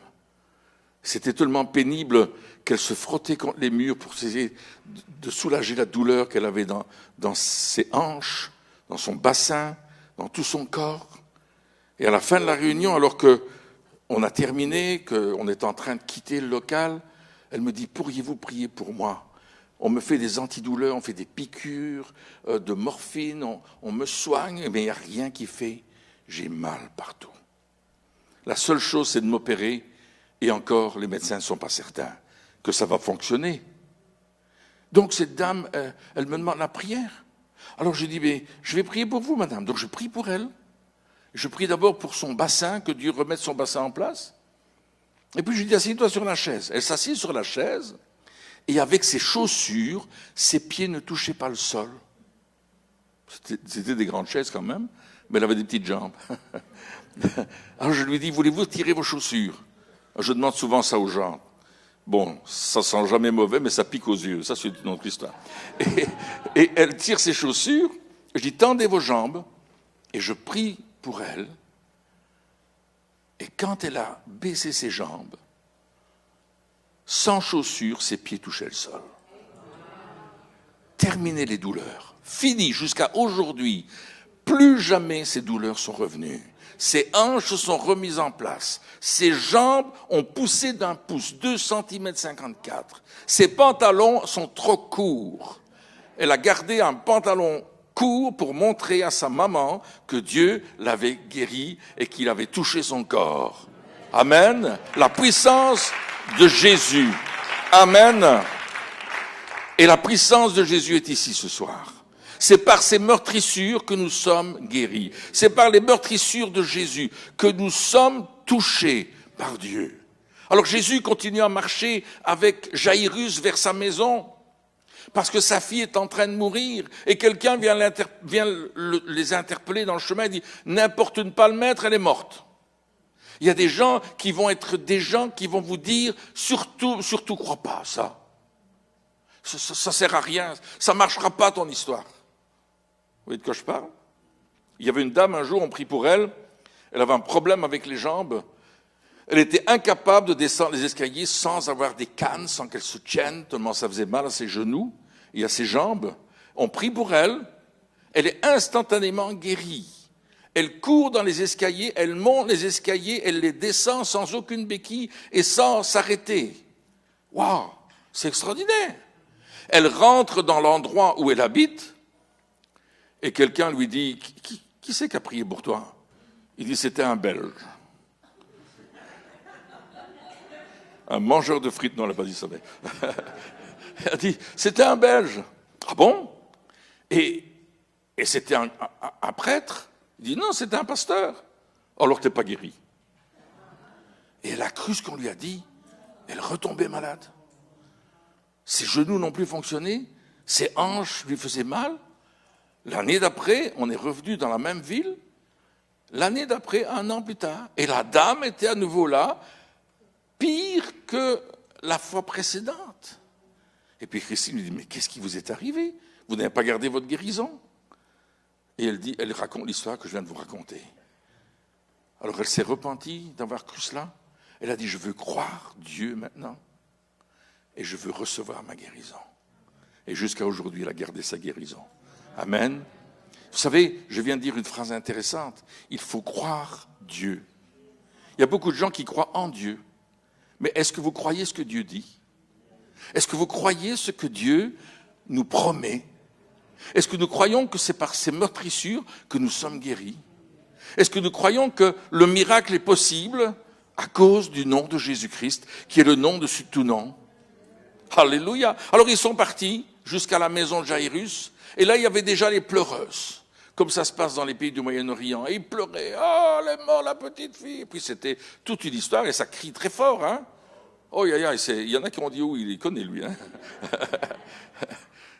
C'était tellement pénible qu'elle se frottait contre les murs pour essayer de soulager la douleur qu'elle avait dans ses hanches, dans son bassin, dans tout son corps. Et à la fin de la réunion, alors qu'on a terminé, qu'on est en train de quitter le local, elle me dit, pourriez-vous prier pour moi? On me fait des antidouleurs, on fait des piqûres de morphine, on me soigne, mais il n'y a rien qui fait. J'ai mal partout. La seule chose, c'est de m'opérer, et encore, les médecins ne sont pas certains que ça va fonctionner. Donc cette dame, elle me demande la prière. Alors je dis, mais je vais prier pour vous, madame. Donc je prie pour elle. Je prie d'abord pour son bassin, que Dieu remette son bassin en place. Et puis je lui dis, assieds-toi sur la chaise. Elle s'assied sur la chaise, et avec ses chaussures, ses pieds ne touchaient pas le sol. C'était des grandes chaises quand même, mais elle avait des petites jambes. Alors je lui dis, voulez-vous tirer vos chaussures? Je demande souvent ça aux gens. Bon, ça sent jamais mauvais, mais ça pique aux yeux. Ça, c'est une autre histoire. Et elle tire ses chaussures. Je dis, tendez vos jambes. Et je prie pour elle. Et quand elle a baissé ses jambes, sans chaussures, ses pieds touchaient le sol. Terminé les douleurs. Fini jusqu'à aujourd'hui. Plus jamais ces douleurs sont revenues. Ses hanches se sont remises en place. Ses jambes ont poussé d'un pouce, 2 cm 54. Ses pantalons sont trop courts. Elle a gardé un pantalon court pour montrer à sa maman que Dieu l'avait guérie et qu'il avait touché son corps. Amen. La puissance de Jésus. Amen. Et la puissance de Jésus est ici ce soir. C'est par ces meurtrissures que nous sommes guéris. C'est par les meurtrissures de Jésus que nous sommes touchés par Dieu. Alors Jésus continue à marcher avec Jairus vers sa maison. parce que sa fille est en train de mourir, et quelqu'un vient les interpeller dans le chemin et dit « N'importune pas le maître, elle est morte ». Il y a des gens qui vont être des gens qui vont vous dire « Surtout crois pas à ça. Ça sert à rien, ça marchera pas ton histoire. » Vous voyez de quoi je parle? Il y avait une dame, un jour, on prie pour elle, elle avait un problème avec les jambes. Elle était incapable de descendre les escaliers sans avoir des cannes, sans qu'elle se tienne, tellement ça faisait mal à ses genoux et à ses jambes. On prie pour elle, elle est instantanément guérie. Elle court dans les escaliers, elle monte les escaliers, elle les descend sans aucune béquille et sans s'arrêter. Waouh, c'est extraordinaire. Elle rentre dans l'endroit où elle habite et quelqu'un lui dit « Qui c'est qui a prié pour toi ?» Il dit « C'était un Belge. » Un mangeur de frites, non, elle n'a pas dit ça, mais elle a dit, c'était un Belge. Ah bon? Et c'était un prêtre? Il dit, non, c'était un pasteur. Alors t'es pas guéri. Et elle a cru ce qu'on lui a dit. Elle retombait malade. Ses genoux n'ont plus fonctionné. Ses hanches lui faisaient mal. L'année d'après, on est revenu dans la même ville. L'année d'après, 1 an plus tard. Et la dame était à nouveau là, pire que la fois précédente. Et puis Christine lui dit, mais qu'est-ce qui vous est arrivé? Vous n'avez pas gardé votre guérison? Et elle raconte l'histoire que je viens de vous raconter. Alors elle s'est repentie d'avoir cru cela. Elle a dit, je veux croire Dieu maintenant et je veux recevoir ma guérison. Et jusqu'à aujourd'hui, elle a gardé sa guérison. Amen. Vous savez, je viens de dire une phrase intéressante. Il faut croire Dieu. Il y a beaucoup de gens qui croient en Dieu. Mais est-ce que vous croyez ce que Dieu dit? Est-ce que vous croyez ce que Dieu nous promet? Est-ce que nous croyons que c'est par ces meurtrissures que nous sommes guéris? Est-ce que nous croyons que le miracle est possible à cause du nom de Jésus-Christ, qui est le nom dessus tout nom? Alléluia! Alors ils sont partis jusqu'à la maison de Jairus, et là il y avait déjà les pleureuses, comme ça se passe dans les pays du Moyen-Orient. Et ils pleuraient, « Oh, elle est morte, la petite fille !» Et puis c'était toute une histoire, et ça crie très fort, hein. Oh, il y en a qui ont dit, oui, il connaît lui, hein.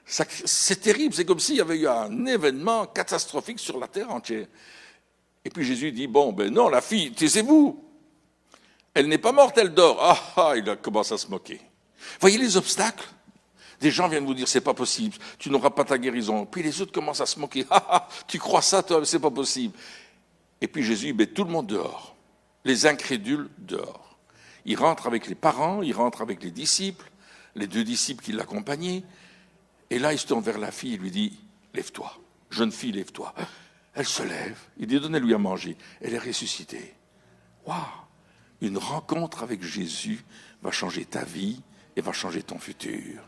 C'est terrible, c'est comme s'il y avait eu un événement catastrophique sur la terre entière. Et puis Jésus dit, bon, ben non, la fille, taisez-vous. Elle n'est pas morte, elle dort. Ah, il a commencé à se moquer. Voyez les obstacles? Des gens viennent vous dire, c'est pas possible, tu n'auras pas ta guérison. Puis les autres commencent à se moquer. Ah, tu crois ça, toi, c'est pas possible. Et puis Jésus met tout le monde dehors. Les incrédules dehors. Il rentre avec les parents, il rentre avec les disciples, les 2 disciples qui l'accompagnaient. Et là, il se tourne vers la fille et lui dit, lève-toi, jeune fille, lève-toi. Elle se lève, il dit, donnez-lui à manger. Elle est ressuscitée. Waouh! Une rencontre avec Jésus va changer ta vie et va changer ton futur.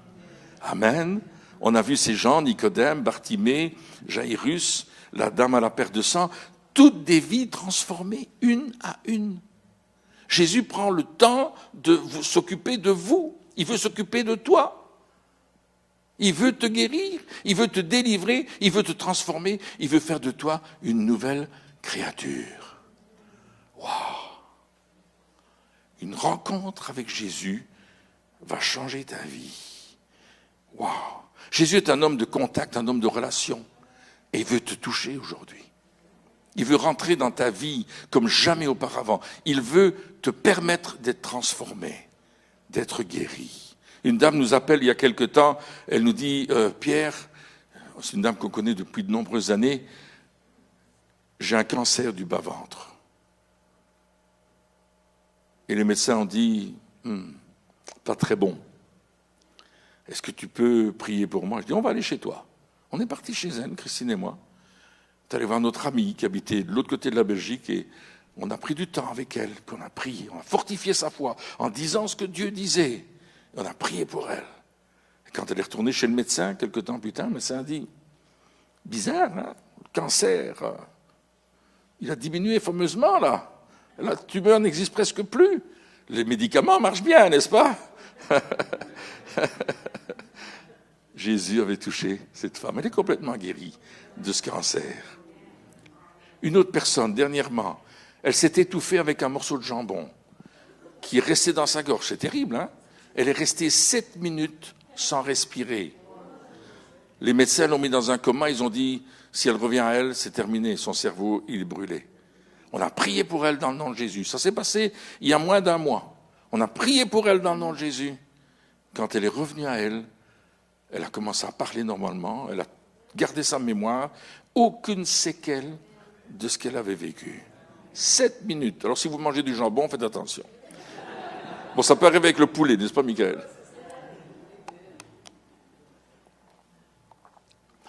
Amen. On a vu ces gens, Nicodème, Bartimée, Jairus, la dame à la perte de sang, toutes des vies transformées, une à une. Jésus prend le temps de s'occuper de vous. Il veut s'occuper de toi. Il veut te guérir, il veut te délivrer, il veut te transformer, il veut faire de toi une nouvelle créature. Waouh! Une rencontre avec Jésus va changer ta vie. Waouh! Jésus est un homme de contact, un homme de relation, et il veut te toucher aujourd'hui. Il veut rentrer dans ta vie comme jamais auparavant. Il veut te permettre d'être transformé, d'être guéri. Une dame nous appelle il y a quelque temps, elle nous dit, Pierre, c'est une dame qu'on connaît depuis de nombreuses années, j'ai un cancer du bas-ventre. Et les médecins ont dit, pas très bon. Est-ce que tu peux prier pour moi? Je dis, on va aller chez toi. On est parti chez elle, Christine et moi. On est allé voir notre amie qui habitait de l'autre côté de la Belgique et on a pris du temps avec elle, puis on a prié, on a fortifié sa foi en disant ce que Dieu disait. On a prié pour elle. Et quand elle est retournée chez le médecin, quelque temps plus tard, le médecin a dit, bizarre, hein? Le cancer, il a diminué fameusement, là. La tumeur n'existe presque plus. Les médicaments marchent bien, n'est-ce pas? Jésus avait touché cette femme. Elle est complètement guérie de ce cancer. Une autre personne, dernièrement, elle s'est étouffée avec un morceau de jambon qui est resté dans sa gorge. C'est terrible, hein? Elle est restée 7 minutes sans respirer. Les médecins l'ont mis dans un coma, ils ont dit, si elle revient à elle, c'est terminé, son cerveau, il est brûlé. On a prié pour elle dans le nom de Jésus. Ça s'est passé il y a moins d'un mois. On a prié pour elle dans le nom de Jésus. Quand elle est revenue à elle, elle a commencé à parler normalement, elle a gardé sa mémoire, aucune séquelle de ce qu'elle avait vécu. 7 minutes. Alors si vous mangez du jambon, faites attention. Bon, ça peut arriver avec le poulet, n'est-ce pas, Michael?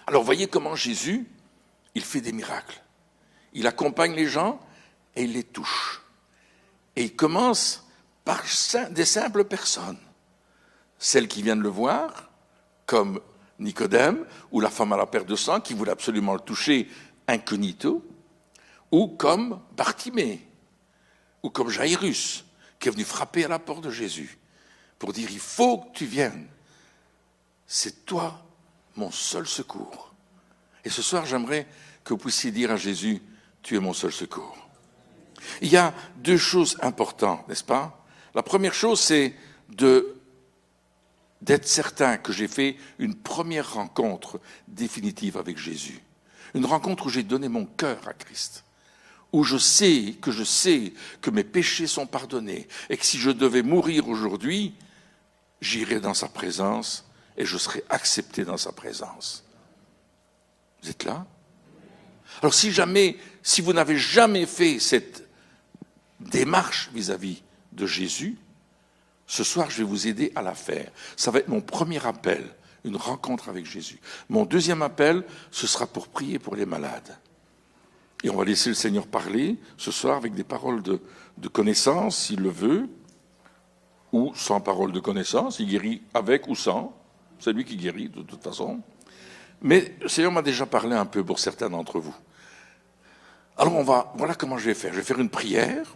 Alors voyez comment Jésus, il fait des miracles. Il accompagne les gens et il les touche. Et il commence par des simples personnes. Celles qui viennent le voir, comme Nicodème, ou la femme à la perte de sang, qui voulait absolument le toucher incognito, ou comme Bartimée, ou comme Jairus, qui est venu frapper à la porte de Jésus, pour dire, il faut que tu viennes. C'est toi mon seul secours. Et ce soir, j'aimerais que vous puissiez dire à Jésus, tu es mon seul secours. Il y a 2 choses importantes, n'est-ce pas? La première chose, c'est d'être certain que j'ai fait une première rencontre définitive avec Jésus. Une rencontre où j'ai donné mon cœur à Christ. Où je sais que mes péchés sont pardonnés et que si je devais mourir aujourd'hui, j'irais dans sa présence et je serais accepté dans sa présence. Vous êtes là? Alors si vous n'avez jamais fait cette démarche vis-à-vis de Jésus, ce soir je vais vous aider à la faire. Ça va être mon premier appel, une rencontre avec Jésus. Mon deuxième appel, ce sera pour prier pour les malades. Et on va laisser le Seigneur parler ce soir avec des paroles de connaissance, s'il le veut, ou sans paroles de connaissance. Il guérit avec ou sans. C'est lui qui guérit, de toute façon. Mais le Seigneur m'a déjà parlé un peu pour certains d'entre vous. Alors voilà comment je vais faire. Je vais faire une prière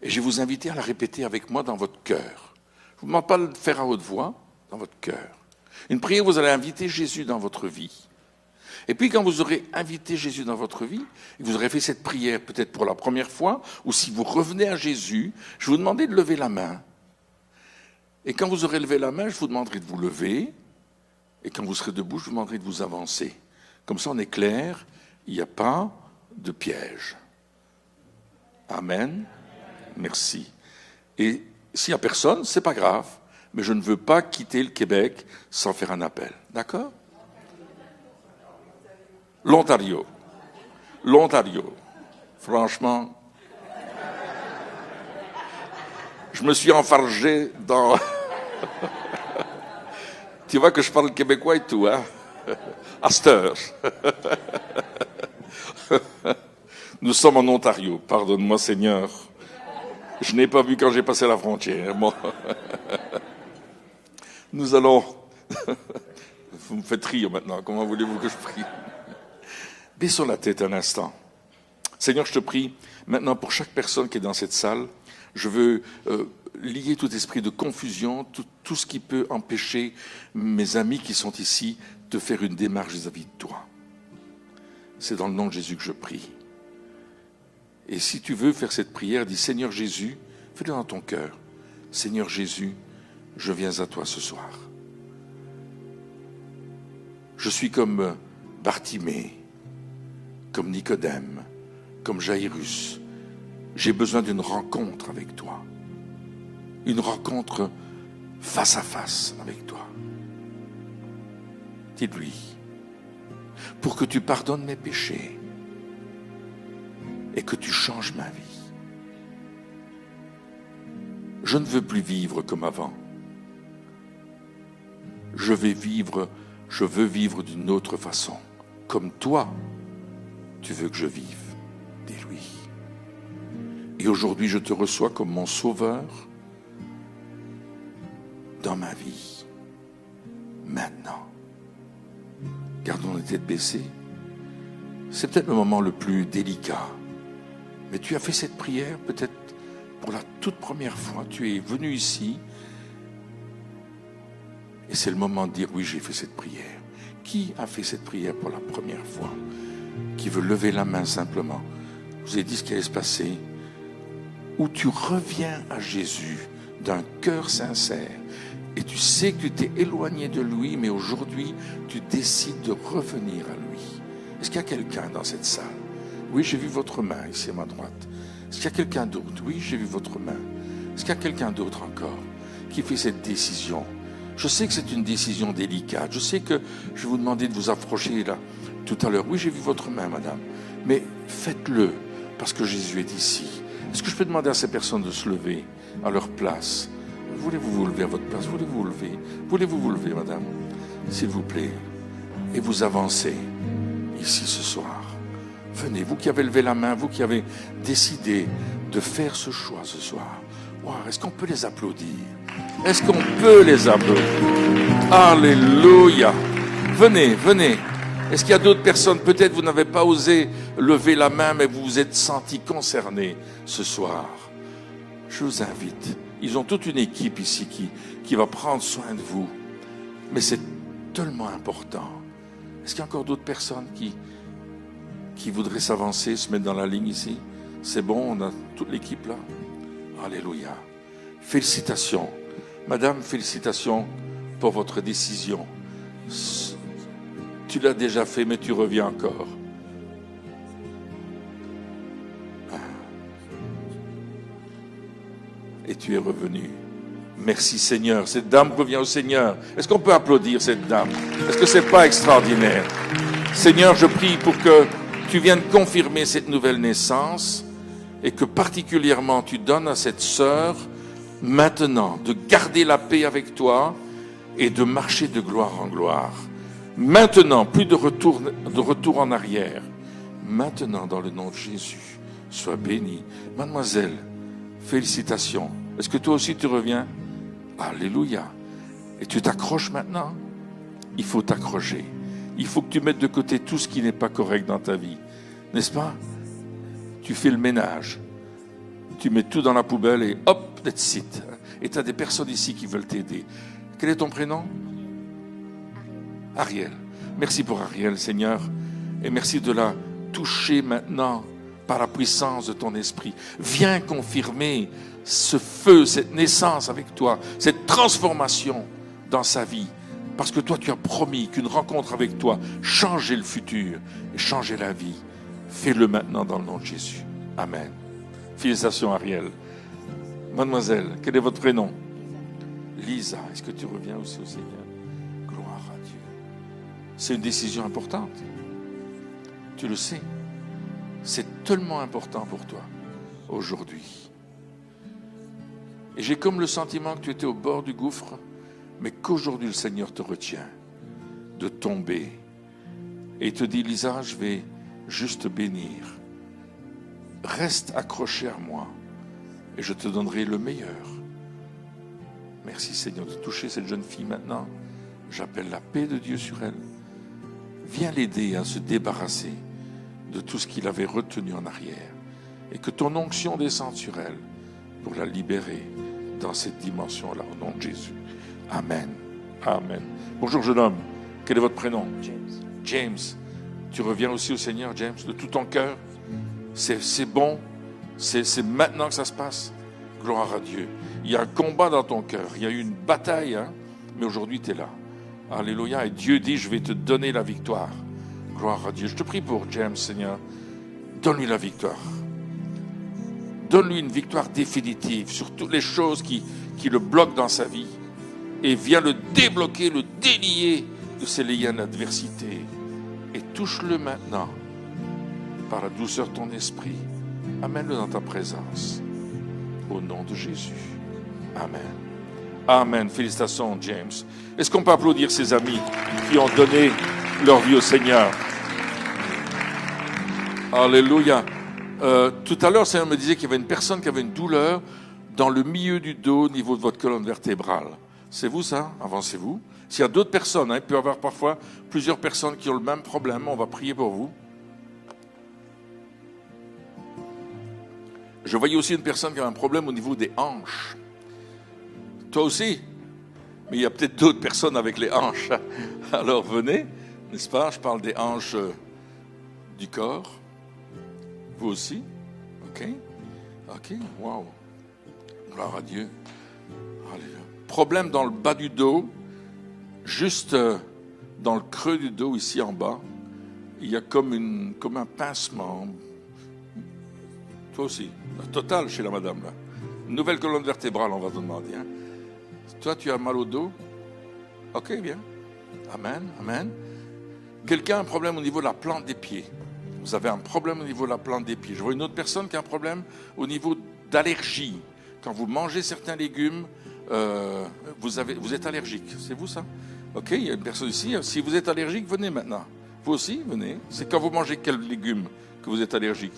et je vais vous inviter à la répéter avec moi dans votre cœur. Je ne vous demande pas de le faire à haute voix, dans votre cœur. Une prière, vous allez inviter Jésus dans votre vie. Et puis quand vous aurez invité Jésus dans votre vie, et vous aurez fait cette prière peut-être pour la première fois, ou si vous revenez à Jésus, je vais vous demander de lever la main. Et quand vous aurez levé la main, je vous demanderai de vous lever. Et quand vous serez debout, je vous demanderai de vous avancer. Comme ça, on est clair, il n'y a pas de piège. Amen. Merci. Et s'il n'y a personne, c'est pas grave. Mais je ne veux pas quitter le Québec sans faire un appel. D'accord? L'Ontario. Franchement, je me suis enfargé dans... Tu vois que je parle québécois et tout, hein? À cette heure. Nous sommes en Ontario. Pardonne-moi, Seigneur. Je n'ai pas vu quand j'ai passé la frontière. Bon. Nous allons... Vous me faites rire maintenant. Comment voulez-vous que je prie? Baissons la tête un instant. Seigneur, je te prie, maintenant pour chaque personne qui est dans cette salle, je veux lier tout esprit de confusion, tout ce qui peut empêcher mes amis qui sont ici de faire une démarche vis-à-vis de toi. C'est dans le nom de Jésus que je prie. Et si tu veux faire cette prière, dis Seigneur Jésus, fais-le dans ton cœur. Seigneur Jésus, je viens à toi ce soir. Je suis comme Bartimée, comme Nicodème, comme Jairus. J'ai besoin d'une rencontre avec toi. Une rencontre face à face avec toi. Dis-lui, pour que tu pardonnes mes péchés et que tu changes ma vie. Je ne veux plus vivre comme avant. Je veux vivre d'une autre façon, comme toi, tu veux que je vive. Dis-lui. Et aujourd'hui, je te reçois comme mon sauveur dans ma vie. Maintenant. Gardons les têtes baissées. C'est peut-être le moment le plus délicat. Mais tu as fait cette prière peut-être pour la toute première fois. Tu es venu ici. Et c'est le moment de dire, oui, j'ai fait cette prière. Qui a fait cette prière pour la première fois? Qui veut lever la main simplement? Je vous ai dit ce qui allait se passer. Où tu reviens à Jésus d'un cœur sincère, Et tu sais que tu t'es éloigné de lui, mais aujourd'hui, tu décides de revenir à lui. Est-ce qu'il y a quelqu'un dans cette salle? Oui, j'ai vu votre main ici à ma droite. Est-ce qu'il y a quelqu'un d'autre? Oui, j'ai vu votre main. Est-ce qu'il y a quelqu'un d'autre encore qui fait cette décision? Je sais que c'est une décision délicate. Je sais que je vais vous demander de vous approcher là tout à l'heure. Oui, j'ai vu votre main, madame. Mais faites-le parce que Jésus est ici. Est-ce que je peux demander à ces personnes de se lever à leur place? Voulez-vous vous lever à votre place? Voulez-vous vous lever? Voulez-vous vous lever, madame? S'il vous plaît. Et vous avancez ici ce soir. Venez, vous qui avez levé la main, vous qui avez décidé de faire ce choix ce soir. Wow, est-ce qu'on peut les applaudir? Est-ce qu'on peut les applaudir? Alléluia! Venez, venez. Est-ce qu'il y a d'autres personnes? Peut-être vous n'avez pas osé lever la main, mais vous vous êtes sentis concernés ce soir. Je vous invite. Ils ont toute une équipe ici qui va prendre soin de vous. Mais c'est tellement important. Est-ce qu'il y a encore d'autres personnes qui voudraient s'avancer, se mettre dans la ligne ici? C'est bon, on a toute l'équipe là. Alléluia. Félicitations. Madame, félicitations pour votre décision. Tu l'as déjà fait, mais tu reviens encore. Et tu es revenu. Merci Seigneur. Cette dame revient au Seigneur. Est-ce qu'on peut applaudir cette dame? Est-ce que c'est pas extraordinaire? Seigneur, je prie pour que tu viennes confirmer cette nouvelle naissance et que particulièrement tu donnes à cette sœur maintenant de garder la paix avec toi et de marcher de gloire en gloire. Maintenant, plus de retour en arrière. Maintenant, dans le nom de Jésus, sois bénie. Mademoiselle, félicitations. Est-ce que toi aussi tu reviens? Alléluia. Et tu t'accroches maintenant? Il faut t'accrocher. Il faut que tu mettes de côté tout ce qui n'est pas correct dans ta vie. N'est-ce pas? Tu fais le ménage. Tu mets tout dans la poubelle et hop, that's it. Et tu as des personnes ici qui veulent t'aider. Quel est ton prénom? Ariel. Merci pour Ariel, Seigneur. Et merci de la toucher maintenant par la puissance de ton esprit. Viens confirmer ce feu, cette naissance avec toi, cette transformation dans sa vie. Parce que toi, tu as promis qu'une rencontre avec toi changeait le futur et changeait la vie. Fais-le maintenant dans le nom de Jésus. Amen. Félicitations, Ariel. Mademoiselle, quel est votre prénom? Lisa, est-ce que tu reviens aussi au Seigneur? Gloire à Dieu. C'est une décision importante. Tu le sais. C'est tellement important pour toi aujourd'hui. Et j'ai comme le sentiment que tu étais au bord du gouffre, mais qu'aujourd'hui le Seigneur te retient de tomber. Et il te dit, Lisa, je vais juste te bénir. Reste accroché à moi et je te donnerai le meilleur. Merci Seigneur de toucher cette jeune fille maintenant. J'appelle la paix de Dieu sur elle. Viens l'aider à se débarrasser de tout ce qu'il avait retenu en arrière. Et que ton onction descende sur elle pour la libérer dans cette dimension-là, au nom de Jésus. Amen. Amen. Bonjour jeune homme. Quel est votre prénom? James. James. Tu reviens aussi au Seigneur, James, de tout ton cœur? C'est bon. C'est maintenant que ça se passe. Gloire à Dieu. Il y a un combat dans ton cœur. Il y a eu une bataille, hein? Mais aujourd'hui, tu es là. Alléluia. Et Dieu dit, je vais te donner la victoire. Gloire à Dieu. Je te prie pour James, Seigneur. Donne-lui la victoire. Donne-lui une victoire définitive sur toutes les choses qui le bloquent dans sa vie. Et viens le débloquer, le délier de ses liens d'adversité. Et touche-le maintenant par la douceur de ton esprit. Amène-le dans ta présence. Au nom de Jésus. Amen. Amen. Félicitations, James. Est-ce qu'on peut applaudir ses amis qui ont donné leur vie au Seigneur? Alléluia. Tout à l'heure, le Seigneur me disait qu'il y avait une personne qui avait une douleur dans le milieu du dos, au niveau de votre colonne vertébrale. C'est vous ça? Avancez-vous. S'il y a d'autres personnes, il peut y avoir parfois plusieurs personnes qui ont le même problème. On va prier pour vous. Je voyais aussi une personne qui avait un problème au niveau des hanches. Toi aussi? Mais il y a peut-être d'autres personnes avec les hanches. Alors venez, n'est-ce pas? Je parle des hanches du corps. Vous aussi? OK? OK? Wow. Gloire à Dieu. Alléluia. problème dans le bas du dos, juste dans le creux du dos, ici en bas, il y a comme un pincement. Toi aussi, total chez la madame. Là. Une nouvelle colonne vertébrale, on va te demander. Hein. Toi, tu as mal au dos? Ok, bien. Amen, amen. Quelqu'un a un problème au niveau de la plante des pieds. Vous avez un problème au niveau de la plante des pieds. Je vois une autre personne qui a un problème au niveau d'allergie. Quand vous mangez certains légumes, vous êtes allergique. C'est vous ça? Ok, il y a une personne ici. Si vous êtes allergique, venez maintenant. Vous aussi, venez. C'est quand vous mangez quels légumes que vous êtes allergique?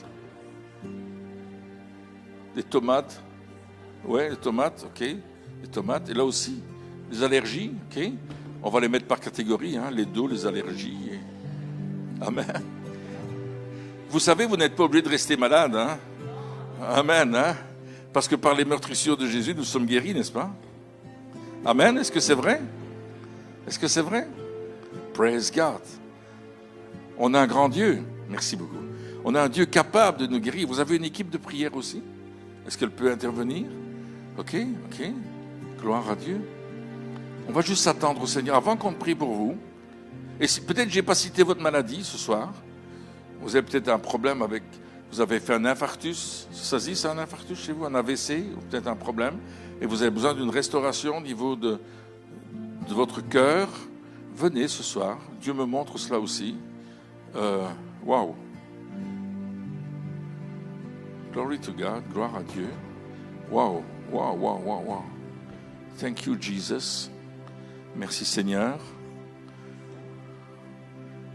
Des tomates. Ouais, les tomates, ok. Les tomates. Et là aussi, les allergies, ok. On va les mettre par catégorie, hein, les dos, les allergies. Amen. Vous savez, vous n'êtes pas obligé de rester malade. Hein? Amen. Hein? Parce que par les meurtrissures de Jésus, nous sommes guéris, n'est-ce pas? Amen. Est-ce que c'est vrai? Est-ce que c'est vrai? Praise God. On a un grand Dieu. Merci beaucoup. On a un Dieu capable de nous guérir. Vous avez une équipe de prière aussi? Est-ce qu'elle peut intervenir? Ok, ok. Gloire à Dieu. On va juste s'attendre au Seigneur avant qu'on prie pour vous. Et si, peut-être je n'ai pas cité votre maladie ce soir. Vous avez peut-être un problème avec... Vous avez fait un infarctus. Ça se dit, c'est un infarctus chez vous? Un AVC? Ou peut-être un problème. Et vous avez besoin d'une restauration au niveau de votre cœur. Venez ce soir. Dieu me montre cela aussi. Wow. Glory to God. Gloire à Dieu. Wow. Wow, wow, wow, wow. Thank you, Jesus. Merci, Seigneur.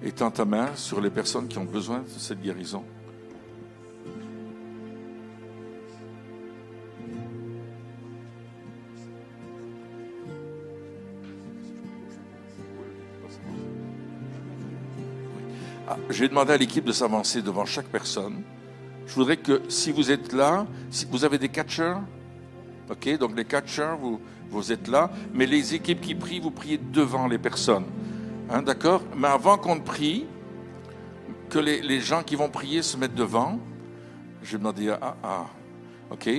Étends ta main sur les personnes qui ont besoin de cette guérison. Je vais demander à l'équipe de s'avancer devant chaque personne. Je voudrais que si vous êtes là, si vous avez des catcheurs, ok, donc les catcheurs, vous êtes là, mais les équipes qui prient, vous priez devant les personnes. Hein, d'accord? Mais avant qu'on prie, que les gens qui vont prier se mettent devant. Je vais demander ok.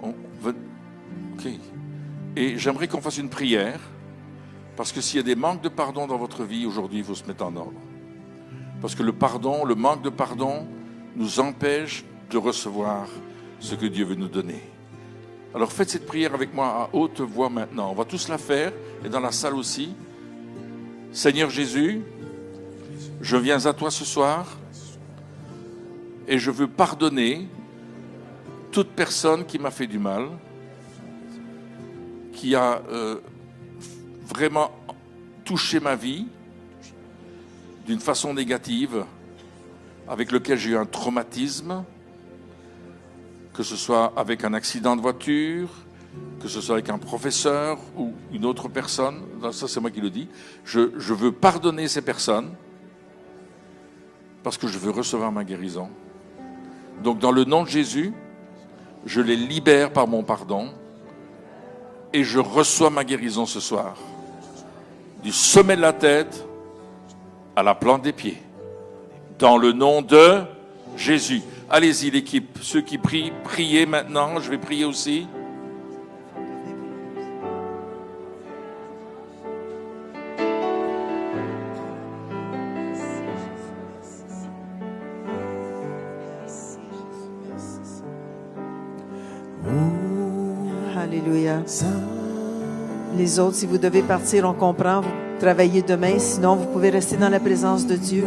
Ok. Et j'aimerais qu'on fasse une prière, parce que s'il y a des manques de pardon dans votre vie, aujourd'hui, il faut se mettre en ordre. Parce que le manque de pardon, nous empêche de recevoir ce que Dieu veut nous donner. Alors faites cette prière avec moi à haute voix maintenant. On va tous la faire, et dans la salle aussi. Seigneur Jésus, je viens à toi ce soir et je veux pardonner toute personne qui m'a fait du mal, qui a vraiment touché ma vie d'une façon négative, avec lequel j'ai eu un traumatisme, que ce soit avec un accident de voiture, que ce soit avec un professeur ou une autre personne, ça c'est moi qui le dis, je veux pardonner ces personnes parce que je veux recevoir ma guérison. Donc dans le nom de Jésus, je les libère par mon pardon et je reçois ma guérison ce soir. Du sommet de la tête à la plante des pieds. Dans le nom de Jésus. Allez-y l'équipe, ceux qui prient, priez maintenant, je vais prier aussi. Alléluia. Les autres, si vous devez partir, on comprend, vous travaillez demain, sinon vous pouvez rester dans la présence de Dieu.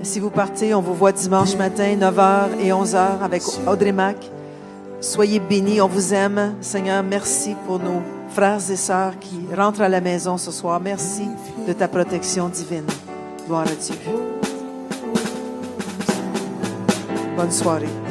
Si vous partez, on vous voit dimanche matin, 9h et 11h avec Audrey Mac. Soyez bénis, on vous aime. Seigneur, merci pour nos frères et sœurs qui rentrent à la maison ce soir. Merci de ta protection divine. Gloire à Dieu. Bonne soirée.